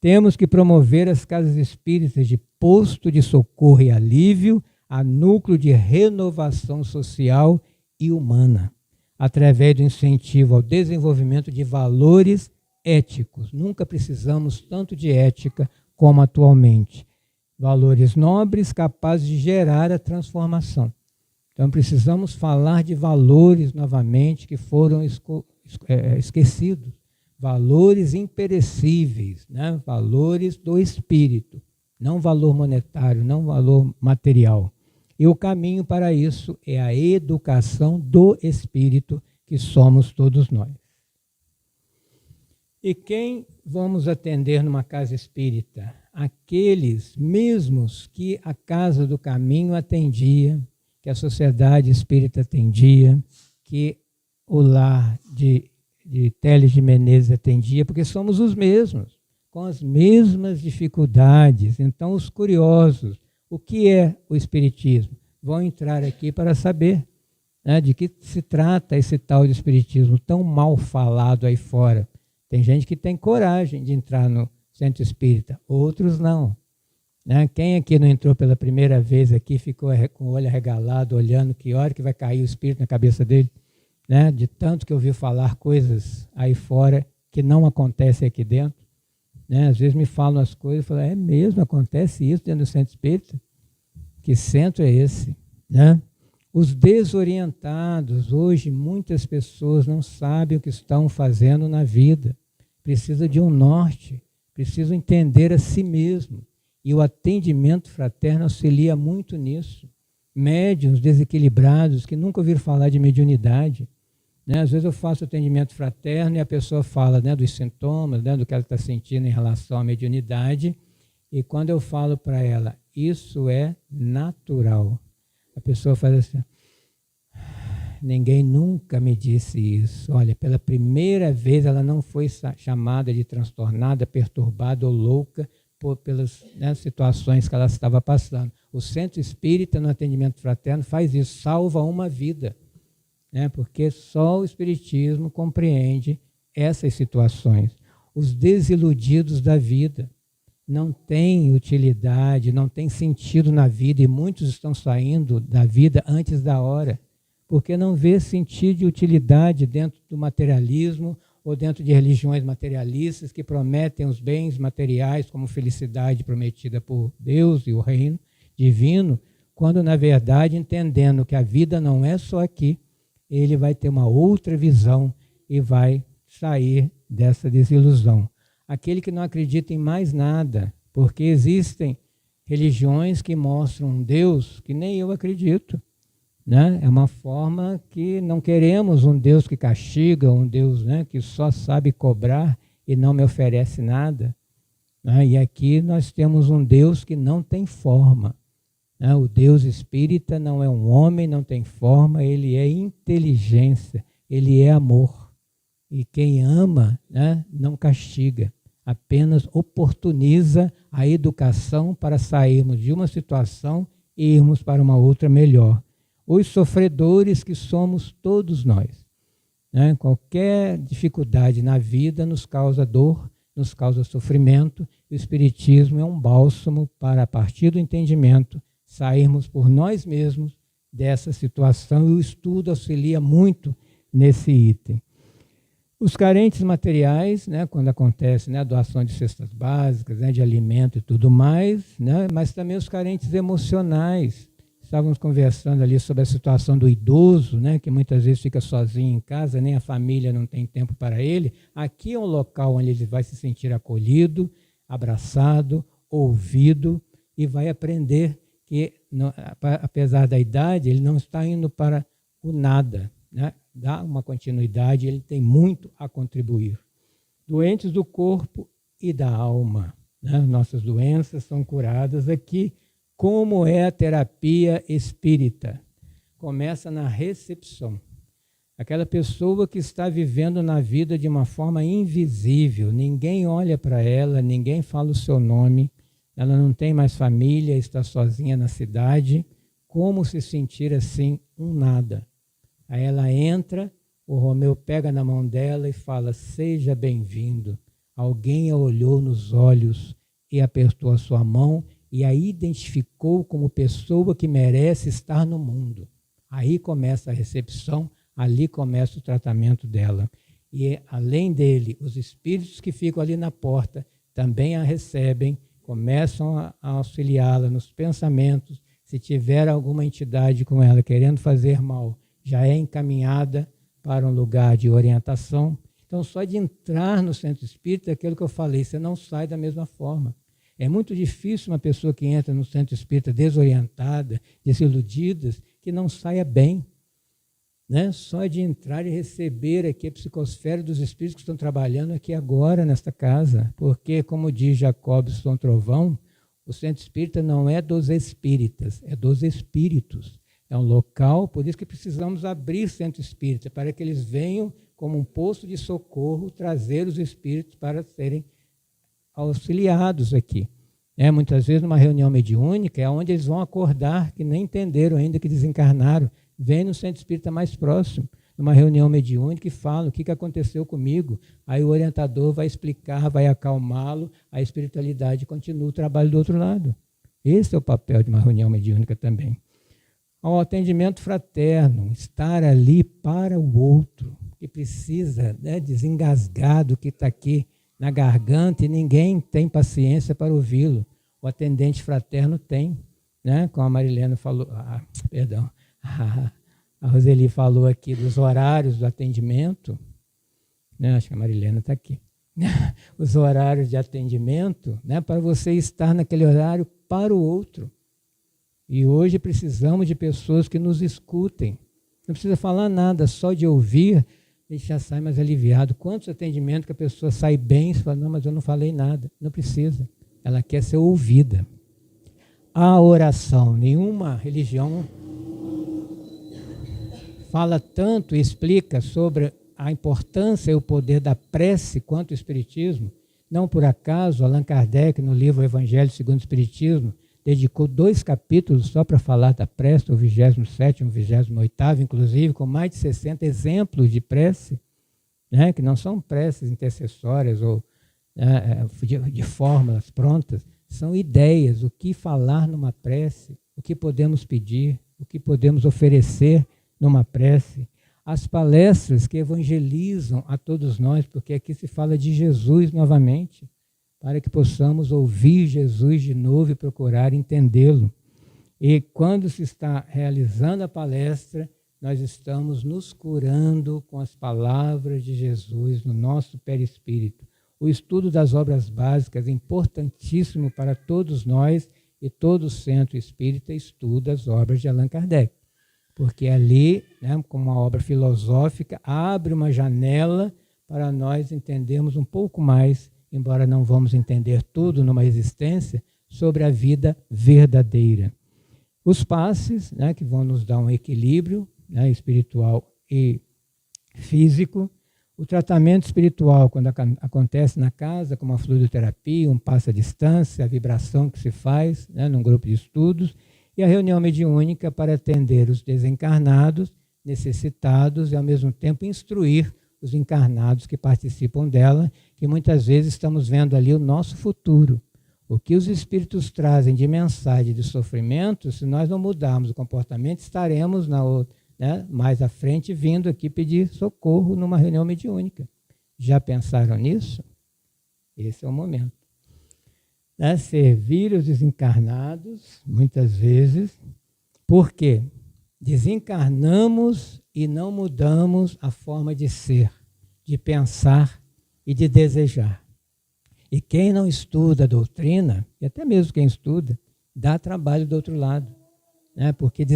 Temos que promover as casas espíritas de posto de socorro e alívio a núcleo de renovação social e humana, através do incentivo ao desenvolvimento de valores éticos. Nunca precisamos tanto de ética como atualmente. Valores nobres capazes de gerar a transformação. Então precisamos falar de valores novamente que foram esquecidos. Valores imperecíveis, né? Valores do espírito, não valor monetário, não valor material. E o caminho para isso é a educação do espírito, que somos todos nós. E quem vamos atender numa casa espírita? Aqueles mesmos que a Casa do Caminho atendia, que a Sociedade Espírita atendia, que o lar de Teles de Menezes atendia, porque somos os mesmos, com as mesmas dificuldades. Então, os curiosos, o que é o Espiritismo? Vão entrar aqui para saber, né, de que se trata esse tal de Espiritismo tão mal falado aí fora. Tem gente que tem coragem de entrar no centro espírita, outros não. Né? Quem aqui não entrou pela primeira vez aqui, ficou com o olho arregalado, olhando que hora que vai cair o espírito na cabeça dele? Né? De tanto que ouviu falar coisas aí fora que não acontecem aqui dentro. Né? Às vezes me falam as coisas e falam, é mesmo, acontece isso dentro do centro espírita? Que centro é esse? Né? Os desorientados, hoje muitas pessoas não sabem o que estão fazendo na vida. Precisam de um norte, precisam entender a si mesmo. E o atendimento fraterno auxilia muito nisso. Médiuns desequilibrados que nunca ouviram falar de mediunidade. Né? Às vezes eu faço atendimento fraterno e a pessoa fala, né, dos sintomas, né, do que ela está sentindo em relação à mediunidade. E quando eu falo para ela, isso é natural. A pessoa faz assim, ninguém nunca me disse isso. Olha, pela primeira vez ela não foi chamada de transtornada, perturbada ou louca pelas, né, situações que ela estava passando. O Centro Espírita, no atendimento fraterno, faz isso, salva uma vida. Né, porque só o Espiritismo compreende essas situações. Os desiludidos da vida não têm utilidade, não têm sentido na vida, e muitos estão saindo da vida antes da hora, porque não vê sentido e utilidade dentro do materialismo ou dentro de religiões materialistas que prometem os bens materiais como felicidade prometida por Deus e o reino divino, quando na verdade, entendendo que a vida não é só aqui, ele vai ter uma outra visão e vai sair dessa desilusão. Aquele que não acredita em mais nada, porque existem religiões que mostram um Deus que nem eu acredito. Né? É uma forma que não queremos um Deus que castiga, um Deus, né, que só sabe cobrar e não me oferece nada. Né? E aqui nós temos um Deus que não tem forma. Né? O Deus espírita não é um homem, não tem forma, ele é inteligência, ele é amor. E quem ama, né, não castiga, apenas oportuniza a educação para sairmos de uma situação e irmos para uma outra melhor. Os sofredores que somos todos nós. Né? Qualquer dificuldade na vida nos causa dor, nos causa sofrimento. O Espiritismo é um bálsamo para, a partir do entendimento, sairmos por nós mesmos dessa situação, e o estudo auxilia muito nesse item. Os carentes materiais, né, quando acontece, né, a doação de cestas básicas, né, de alimento e tudo mais, né, mas também os carentes emocionais. Estávamos conversando ali sobre a situação do idoso, né, que muitas vezes fica sozinho em casa, nem a família não tem tempo para ele. Aqui é um local onde ele vai se sentir acolhido, abraçado, ouvido, e vai aprender que, apesar da idade, ele não está indo para o nada, né? Dá uma continuidade, ele tem muito a contribuir. Doentes do corpo e da alma, né? Nossas doenças são curadas aqui. Como é a terapia espírita? Começa na recepção. Aquela pessoa que está vivendo na vida de uma forma invisível, ninguém olha para ela, ninguém fala o seu nome, ela não tem mais família, está sozinha na cidade. Como se sentir assim, um nada? Aí ela entra, o Romeu pega na mão dela e fala: seja bem-vindo. Alguém a olhou nos olhos e apertou a sua mão e a identificou como pessoa que merece estar no mundo. Aí começa a recepção, ali começa o tratamento dela. E, além dele, os espíritos que ficam ali na porta também a recebem, começam a auxiliá-la nos pensamentos. Se tiver alguma entidade com ela querendo fazer mal, já é encaminhada para um lugar de orientação. Então, só de entrar no centro espírita, é aquilo que eu falei, você não sai da mesma forma. É muito difícil uma pessoa que entra no centro espírita desorientada, desiludida, que não saia bem. Né? Só de entrar e receber aqui a psicosfera dos espíritos que estão trabalhando aqui agora nesta casa. Porque, como diz Jacobson Trovão, o centro espírita não é dos espíritas, é dos espíritos. É um local, por isso que precisamos abrir centro espírita, para que eles venham como um posto de socorro, trazer os espíritos para serem auxiliados aqui. Muitas vezes numa reunião mediúnica é onde eles vão acordar, que nem entenderam ainda que desencarnaram. Vem no centro espírita mais próximo, numa reunião mediúnica, e fala o que aconteceu comigo. Aí o orientador vai explicar, vai acalmá-lo, a espiritualidade continua o trabalho do outro lado. Esse é o papel de uma reunião mediúnica também. Ao atendimento fraterno, estar ali para o outro, que precisa, né, desengasgado, que está aqui na garganta e ninguém tem paciência para ouvi-lo. O atendente fraterno tem, né? Como a Marilena falou, a Roseli falou aqui dos horários do atendimento, né? Acho que a Marilena está aqui. Os horários de atendimento, né? Para você estar naquele horário para o outro. E hoje precisamos de pessoas que nos escutem. Não precisa falar nada, só de ouvir, a gente já sai mais aliviado. Quantos atendimentos que a pessoa sai bem e fala: não, mas eu não falei nada. Não precisa. Ela quer ser ouvida. A oração, nenhuma religião fala tanto e explica sobre a importância e o poder da prece quanto o Espiritismo. Não por acaso, Allan Kardec, no livro Evangelho segundo o Espiritismo, dedicou 2 capítulos só para falar da prece, o 27º e o 28º, inclusive, com mais de 60 exemplos de prece, né, que não são preces intercessórias ou de fórmulas prontas, são ideias, o que falar numa prece, o que podemos pedir, o que podemos oferecer numa prece. As palestras que evangelizam a todos nós, porque aqui se fala de Jesus novamente, para que possamos ouvir Jesus de novo e procurar entendê-lo. E quando se está realizando a palestra, nós estamos nos curando com as palavras de Jesus no nosso perispírito. O estudo das obras básicas é importantíssimo para todos nós, e todo o centro espírita estuda as obras de Allan Kardec. Porque ali, né, como uma obra filosófica, abre uma janela para nós entendermos um pouco mais, embora não vamos entender tudo numa existência, sobre a vida verdadeira. Os passes, né, que vão nos dar um equilíbrio, né, espiritual e físico. O tratamento espiritual, quando acontece na casa, como a fluidoterapia, um passo à distância, a vibração que se faz, né, num grupo de estudos. E a reunião mediúnica para atender os desencarnados, necessitados e, ao mesmo tempo, instruir os encarnados que participam dela, que muitas vezes estamos vendo ali o nosso futuro. O que os espíritos trazem de mensagem de sofrimento, se nós não mudarmos o comportamento, estaremos mais à frente vindo aqui pedir socorro numa reunião mediúnica. Já pensaram nisso? Esse é o momento. Servir os desencarnados, muitas vezes, porque desencarnamos e não mudamos a forma de ser, de pensar e de desejar. E quem não estuda a doutrina, e até mesmo quem estuda, dá trabalho do outro lado, né? Porque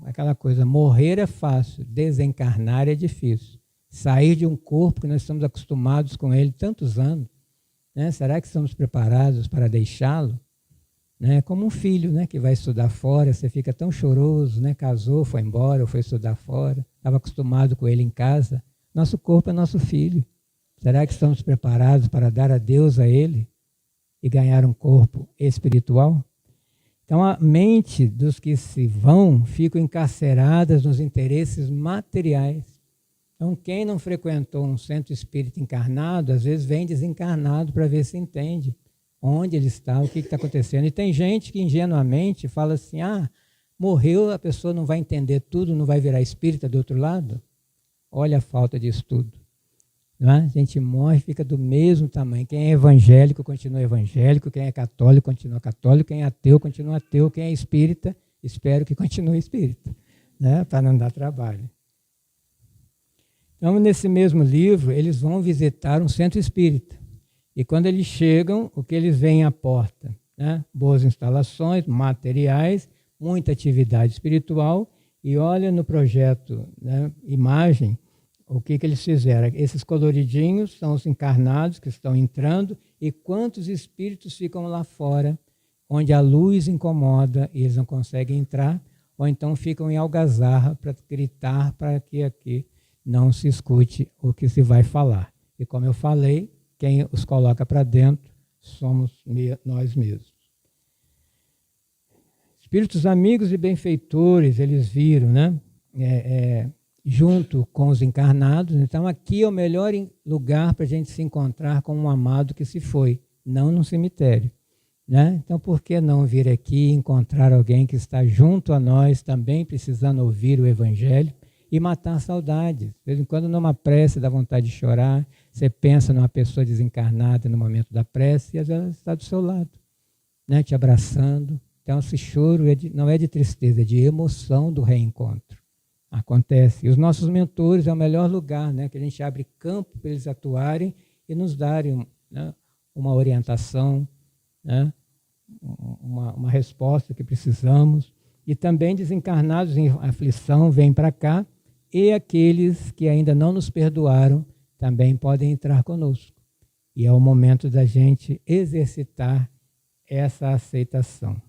aquela coisa, morrer é fácil, desencarnar é difícil. Sair de um corpo que nós estamos acostumados com ele tantos anos, né? Será que estamos preparados para deixá-lo? Né? Como um filho, né, que vai estudar fora, você fica tão choroso, né? Casou, foi embora, ou foi estudar fora, estava acostumado com ele em casa. Nosso corpo é nosso filho. Será que estamos preparados para dar adeus a ele e ganhar um corpo espiritual? Então, a mente dos que se vão ficam encarceradas nos interesses materiais. Então, quem não frequentou um centro espírita encarnado, às vezes vem desencarnado para ver se entende onde ele está, o que está acontecendo. E tem gente que ingenuamente fala assim, morreu, a pessoa não vai entender tudo, não vai virar espírita do outro lado? Olha a falta de estudo. Não é? A gente morre e fica do mesmo tamanho. Quem é evangélico continua evangélico, quem é católico continua católico, quem é ateu continua ateu, quem é espírita, espero que continue espírita, né? Para não dar trabalho. Então, nesse mesmo livro, eles vão visitar um centro espírita. E quando eles chegam, o que eles veem à porta? Né? Boas instalações, materiais, muita atividade espiritual. E olha no projeto, né, imagem, o que eles fizeram. Esses coloridinhos são os encarnados que estão entrando e quantos espíritos ficam lá fora, onde a luz incomoda e eles não conseguem entrar, ou então ficam em algazarra para gritar para que aqui não se escute o que se vai falar. E como eu falei, quem os coloca para dentro somos nós mesmos. Espíritos amigos e benfeitores, eles viram, né? Junto com os encarnados. Então, aqui é o melhor lugar para a gente se encontrar com um amado que se foi, não num cemitério. Né? Então, por que não vir aqui e encontrar alguém que está junto a nós, também precisando ouvir o Evangelho e matar saudades? De vez em quando, numa prece, dá vontade de chorar. Você pensa numa pessoa desencarnada no momento da prece e às vezes ela está do seu lado, né? Te abraçando. Então, esse choro não é de tristeza, é de emoção do reencontro. Acontece. E os nossos mentores é o melhor lugar, né? Que a gente abre campo para eles atuarem e nos darem, né, uma orientação, né? Uma resposta que precisamos. E também desencarnados em aflição vêm para cá e aqueles que ainda não nos perdoaram também podem entrar conosco. E é o momento da gente exercitar essa aceitação.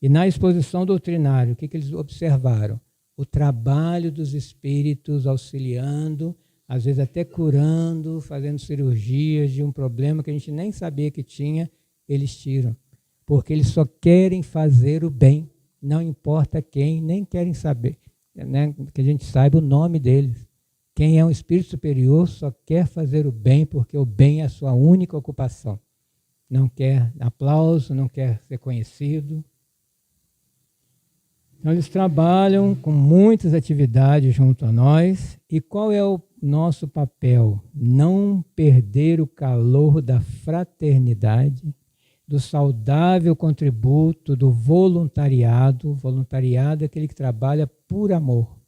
E na exposição doutrinária, o que eles observaram? O trabalho dos espíritos auxiliando, às vezes até curando, fazendo cirurgias de um problema que a gente nem sabia que tinha, eles tiram. Porque eles só querem fazer o bem, não importa quem, nem querem saber, né, que a gente saiba o nome deles. Quem é um espírito superior só quer fazer o bem, porque o bem é a sua única ocupação. Não quer aplauso, não quer ser conhecido. Então, eles trabalham com muitas atividades junto a nós. E qual é o nosso papel? Não perder o calor da fraternidade, do saudável contributo, do voluntariado. O voluntariado é aquele que trabalha por amor.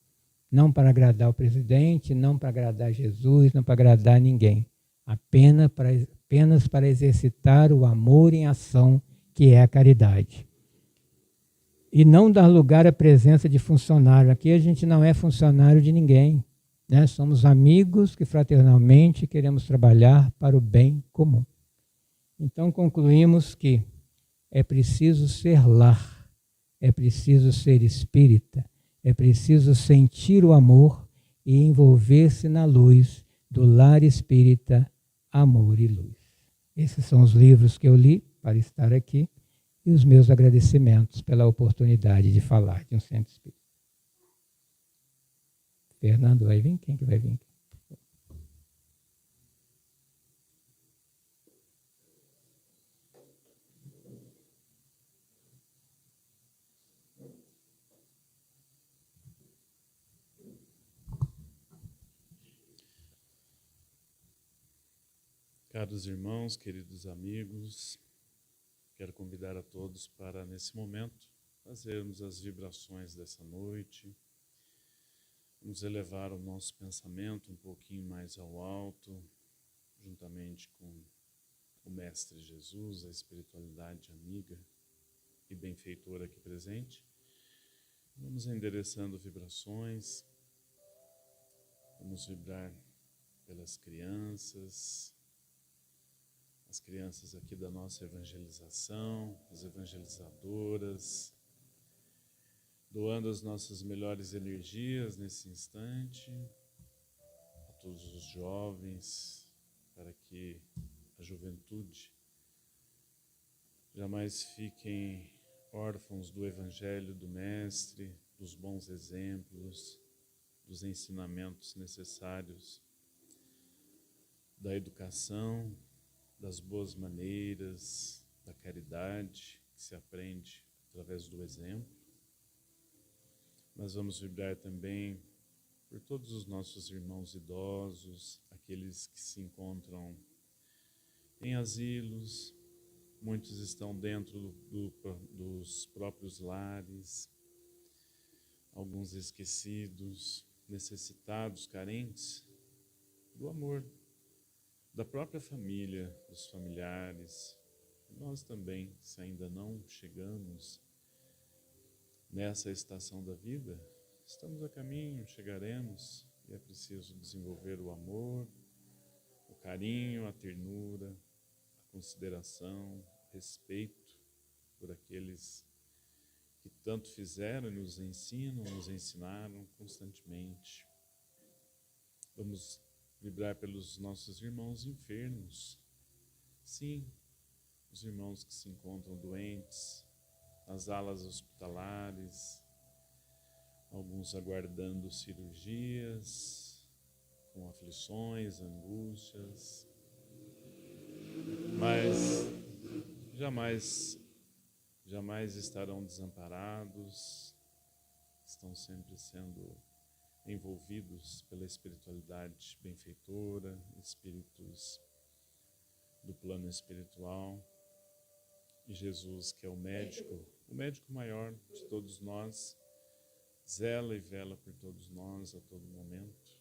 Não para agradar o presidente, não para agradar Jesus, não para agradar ninguém. Apenas para exercitar o amor em ação, que é a caridade. E não dar lugar à presença de funcionário. Aqui a gente não é funcionário de ninguém, né? Somos amigos que fraternalmente queremos trabalhar para o bem comum. Então concluímos que é preciso ser lar, é preciso ser espírita, é preciso sentir o amor e envolver-se na luz do lar espírita, amor e luz. Esses são os livros que eu li para estar aqui. E os meus agradecimentos pela oportunidade de falar de um centro espírita. Fernando vai vir? Quem que vai vir? Caros irmãos, queridos amigos, quero convidar a todos para, nesse momento, fazermos as vibrações dessa noite. Vamos elevar o nosso pensamento um pouquinho mais ao alto, juntamente com o Mestre Jesus, a espiritualidade amiga, e benfeitor aqui presente. Vamos endereçando vibrações, vamos vibrar pelas crianças, as crianças aqui da nossa evangelização, as evangelizadoras, doando as nossas melhores energias nesse instante, a todos os jovens, para que a juventude jamais fiquem órfãos do Evangelho do Mestre, dos bons exemplos, dos ensinamentos necessários, da educação, das boas maneiras, da caridade, que se aprende através do exemplo. Mas vamos vibrar também por todos os nossos irmãos idosos, aqueles que se encontram em asilos, muitos estão dentro dos próprios lares, alguns esquecidos, necessitados, carentes do amor da própria família, dos familiares. Nós também, se ainda não chegamos nessa estação da vida, estamos a caminho, chegaremos, e é preciso desenvolver o amor, o carinho, a ternura, a consideração, o respeito por aqueles que tanto fizeram e nos ensinam, nos ensinaram constantemente. Vamos vibrar pelos nossos irmãos enfermos. Sim, os irmãos que se encontram doentes, nas alas hospitalares, alguns aguardando cirurgias, com aflições, angústias, mas jamais estarão desamparados, estão sempre sendo envolvidos pela espiritualidade benfeitora, espíritos do plano espiritual. E Jesus, que é o médico maior de todos nós, zela e vela por todos nós a todo momento.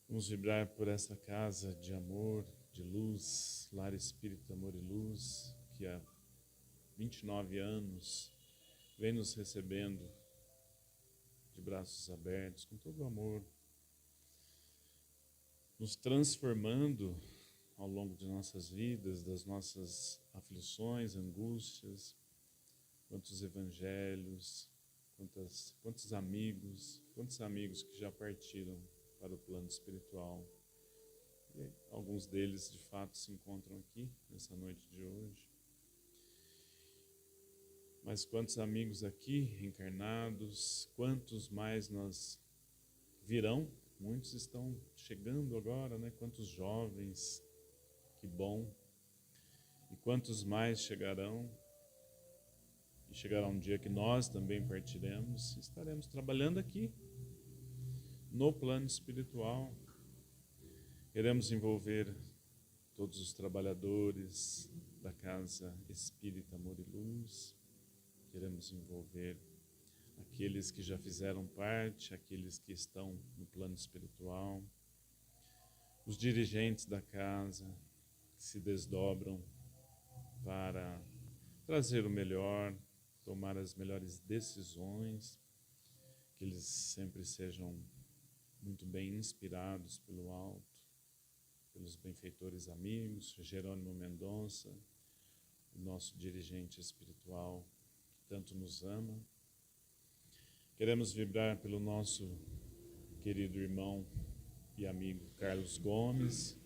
Vamos vibrar por essa casa de amor, de luz, Lar Espírita Amor e Luz, que há 29 anos vem nos recebendo de braços abertos, com todo o amor, nos transformando ao longo de nossas vidas, das nossas aflições, angústias. Quantos evangelhos, quantos amigos que já partiram para o plano espiritual. E alguns deles, de fato, se encontram aqui nessa noite de hoje. Mas quantos amigos aqui encarnados, quantos mais nós virão? Muitos estão chegando agora, né? Quantos jovens, que bom. E quantos mais chegarão? E chegará um dia que nós também partiremos, estaremos trabalhando aqui, no plano espiritual. Queremos envolver todos os trabalhadores da Casa Espírita Amor e Luz. Queremos envolver aqueles que já fizeram parte, aqueles que estão no plano espiritual, os dirigentes da casa, que se desdobram para trazer o melhor, tomar as melhores decisões, que eles sempre sejam muito bem inspirados pelo alto, pelos benfeitores amigos, Jerônimo Mendonça, o nosso dirigente espiritual, que tanto nos ama. Queremos vibrar pelo nosso querido irmão e amigo Carlos Gomes,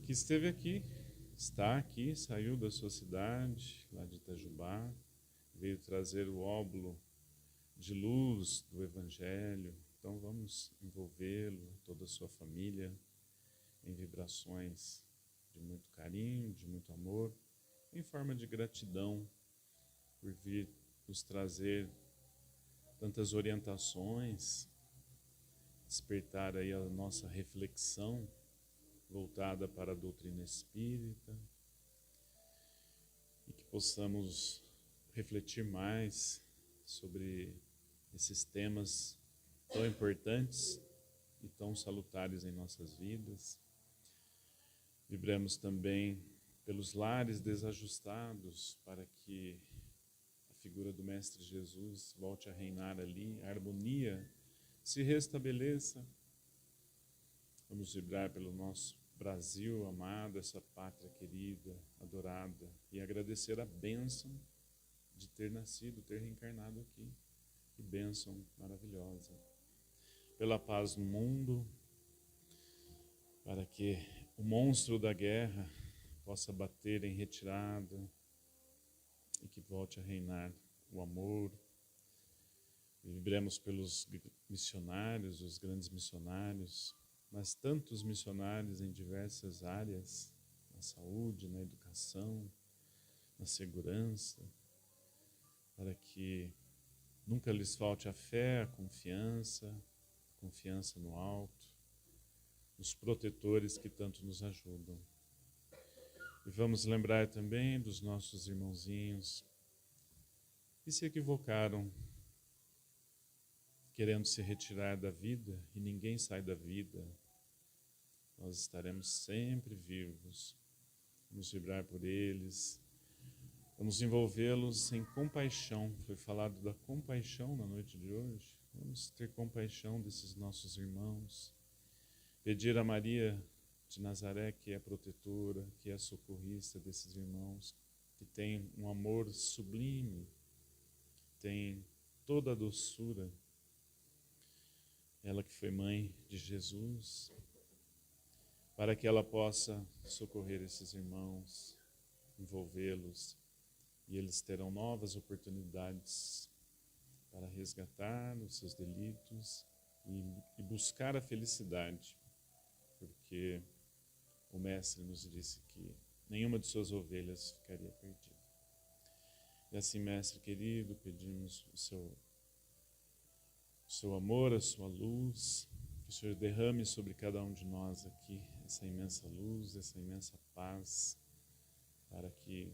que esteve aqui, está aqui, saiu da sua cidade, lá de Itajubá, veio trazer o óbolo de luz do Evangelho. Então vamos envolvê-lo, toda a sua família, em vibrações de muito carinho, de muito amor, em forma de gratidão por vir nos trazer tantas orientações, despertar aí a nossa reflexão voltada para a doutrina espírita, e que possamos refletir mais sobre esses temas tão importantes e tão salutares em nossas vidas. Vibramos também pelos lares desajustados, para que a figura do Mestre Jesus volte a reinar ali, a harmonia se restabeleça. Vamos vibrar pelo nosso Brasil amado, essa pátria querida, adorada, e agradecer a bênção de ter nascido, ter reencarnado aqui. Que bênção maravilhosa. Pela paz no mundo, para que o monstro da guerra possa bater em retirada e que volte a reinar o amor. Vibremos pelos missionários, os grandes missionários, mas tantos missionários em diversas áreas, na saúde, na educação, na segurança, para que nunca lhes falte a fé, a confiança no alto, nos protetores que tanto nos ajudam. E vamos lembrar também dos nossos irmãozinhos que se equivocaram, querendo se retirar da vida, e ninguém sai da vida. Nós estaremos sempre vivos. Vamos vibrar por eles. Vamos envolvê-los em compaixão. Foi falado da compaixão na noite de hoje. Vamos ter compaixão desses nossos irmãos. Pedir a Maria de Nazaré, que é protetora, que é socorrista desses irmãos, que tem um amor sublime, tem toda a doçura. Ela que foi mãe de Jesus, para que ela possa socorrer esses irmãos, envolvê-los, e eles terão novas oportunidades para resgatar os seus delitos e buscar a felicidade, porque o Mestre nos disse que nenhuma de suas ovelhas ficaria perdida. E assim, Mestre querido, pedimos o seu amor, a sua luz, que o Senhor derrame sobre cada um de nós aqui essa imensa luz, essa imensa paz, para que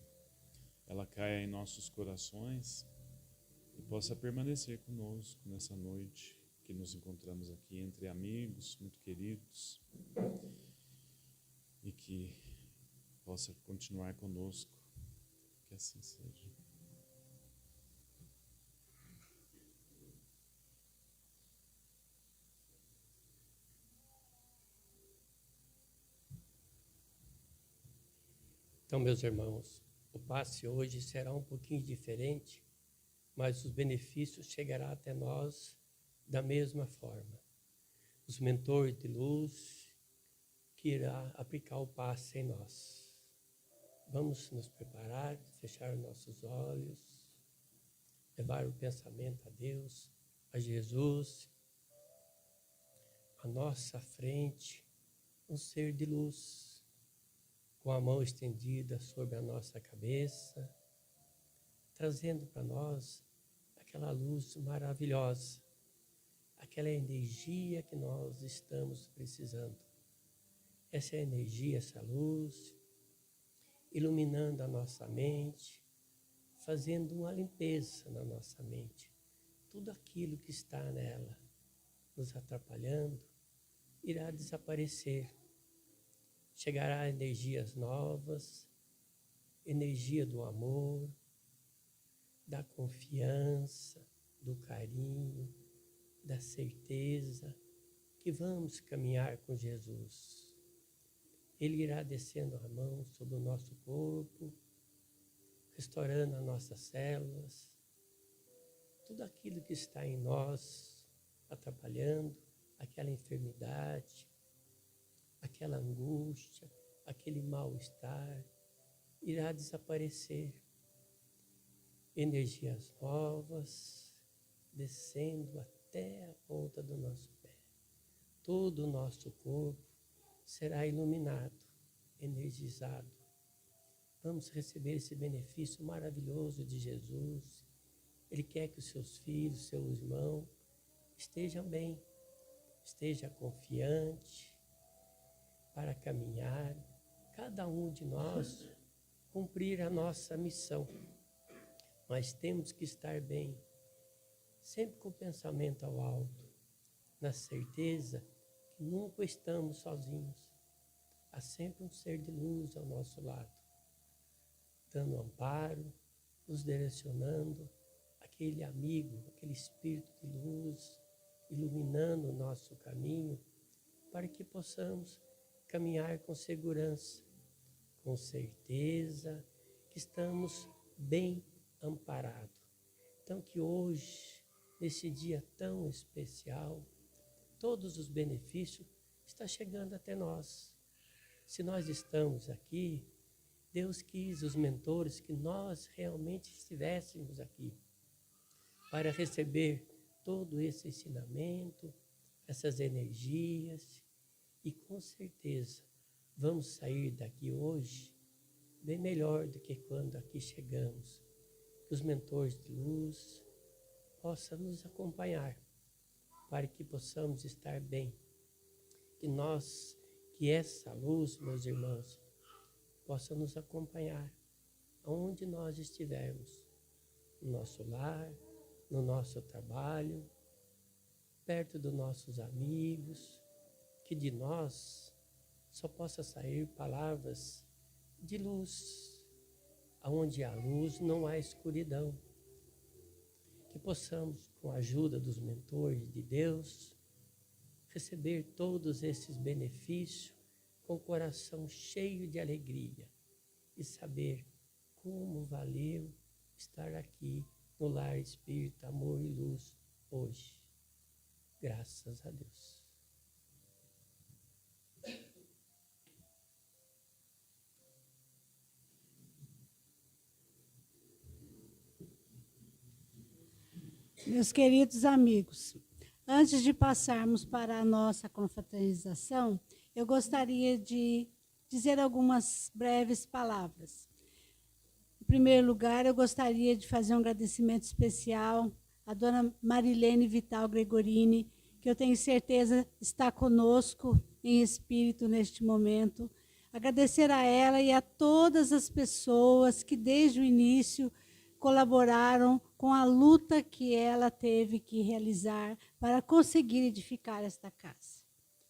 ela caia em nossos corações e possa permanecer conosco nessa noite que nos encontramos aqui entre amigos muito queridos, e que possa continuar conosco, que assim seja. Então, meus irmãos, o passe hoje será um pouquinho diferente, mas os benefícios chegarão até nós da mesma forma. Os mentores de luz que irá aplicar o passe em nós. Vamos nos preparar, fechar nossos olhos, levar o pensamento a Deus, a Jesus, à nossa frente, um ser de luz, com a mão estendida sobre a nossa cabeça, trazendo para nós aquela luz maravilhosa, aquela energia que nós estamos precisando. Essa energia, essa luz, iluminando a nossa mente, fazendo uma limpeza na nossa mente. Tudo aquilo que está nela, nos atrapalhando, irá desaparecer. Chegará energias novas, energia do amor, da confiança, do carinho, da certeza que vamos caminhar com Jesus. Ele irá descendo a mão sobre o nosso corpo, restaurando as nossas células, tudo aquilo que está em nós, atrapalhando, aquela enfermidade, aquela angústia, aquele mal-estar, irá desaparecer. Energias novas, descendo até a ponta do nosso pé. Todo o nosso corpo será iluminado, energizado. Vamos receber esse benefício maravilhoso de Jesus. Ele quer que os seus filhos, seu irmão, estejam bem, esteja confiante para caminhar, cada um de nós cumprir a nossa missão. Mas temos que estar bem, sempre com o pensamento ao alto, na certeza que nunca estamos sozinhos. Há sempre um ser de luz ao nosso lado. dando amparo, nos direcionando, aquele amigo, aquele espírito de luz, iluminando o nosso caminho, para que possamos caminhar com segurança, com certeza que estamos bem amparados. Então, que hoje, nesse dia tão especial, todos os benefícios estão chegando até nós. Se nós estamos aqui, Deus quis, os mentores, que nós realmente estivéssemos aqui para receber todo esse ensinamento, essas energias, e com certeza vamos sair daqui hoje bem melhor do que quando aqui chegamos. Que os mentores de luz possam nos acompanhar para que possamos estar bem. Que essa luz, meus irmãos, possa nos acompanhar aonde nós estivermos, no nosso lar, no nosso trabalho, perto dos nossos amigos, que de nós só possa sair palavras de luz, aonde há luz não há escuridão. Que possamos, com a ajuda dos mentores de Deus, receber todos esses benefícios com o coração cheio de alegria e saber como valeu estar aqui no Lar Espírita Amor e Luz hoje. Graças a Deus. Meus queridos amigos, antes de passarmos para a nossa confraternização, eu gostaria de dizer algumas breves palavras. Em primeiro lugar, eu gostaria de fazer um agradecimento especial à dona Marilene Vital Gregorini, que eu tenho certeza está conosco em espírito neste momento. Agradecer a ela e a todas as pessoas que desde o início colaboraram com a luta que ela teve que realizar para conseguir edificar esta casa.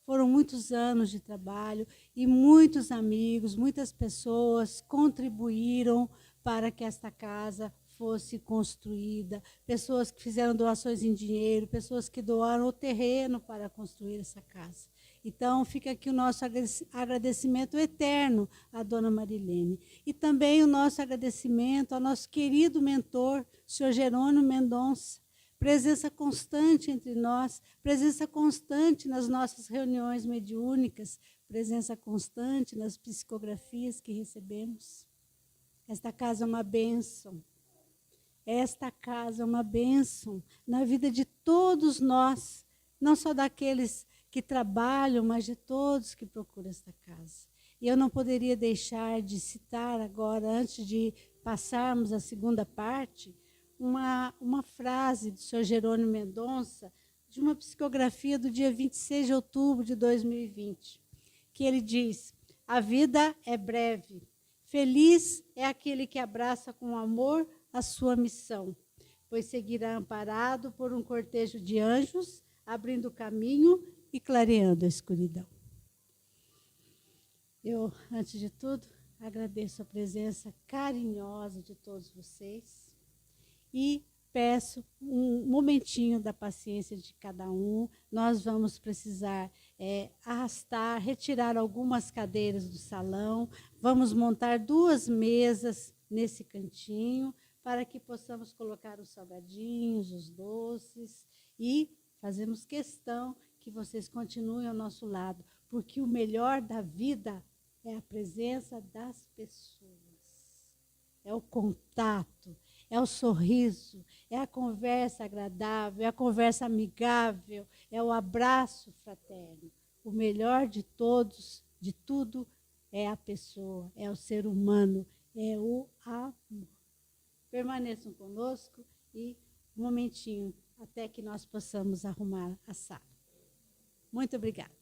Foram muitos anos de trabalho e muitos amigos, muitas pessoas contribuíram para que esta casa fosse construída, pessoas que fizeram doações em dinheiro, pessoas que doaram o terreno para construir essa casa. Então, fica aqui o nosso agradecimento eterno à dona Marilene. E também o nosso agradecimento ao nosso querido mentor, senhor Jerônimo Mendonça, presença constante entre nós, presença constante nas nossas reuniões mediúnicas, presença constante nas psicografias que recebemos. Esta casa é uma bênção. Esta casa é uma bênção na vida de todos nós, não só daqueles que trabalham, mas de todos que procuram esta casa. E eu não poderia deixar de citar agora, antes de passarmos à segunda parte, uma frase do senhor Jerônimo Mendonça, de uma psicografia do dia 26 de outubro de 2020, que ele diz: a vida é breve, feliz é aquele que abraça com amor a sua missão, pois seguirá amparado por um cortejo de anjos, abrindo caminho e clareando a escuridão. Eu, antes de tudo, agradeço a presença carinhosa de todos vocês e peço um momentinho da paciência de cada um. Nós vamos precisar arrastar, retirar algumas cadeiras do salão, vamos montar 2 mesas nesse cantinho para que possamos colocar os salgadinhos, os doces e fazemos questão que vocês continuem ao nosso lado, porque o melhor da vida é a presença das pessoas, é o contato, é o sorriso, é a conversa agradável, é a conversa amigável, é o abraço fraterno. O melhor de todos, de tudo, é a pessoa, é o ser humano, é o amor. Permaneçam conosco e um momentinho até que nós possamos arrumar a sala. Muito obrigada.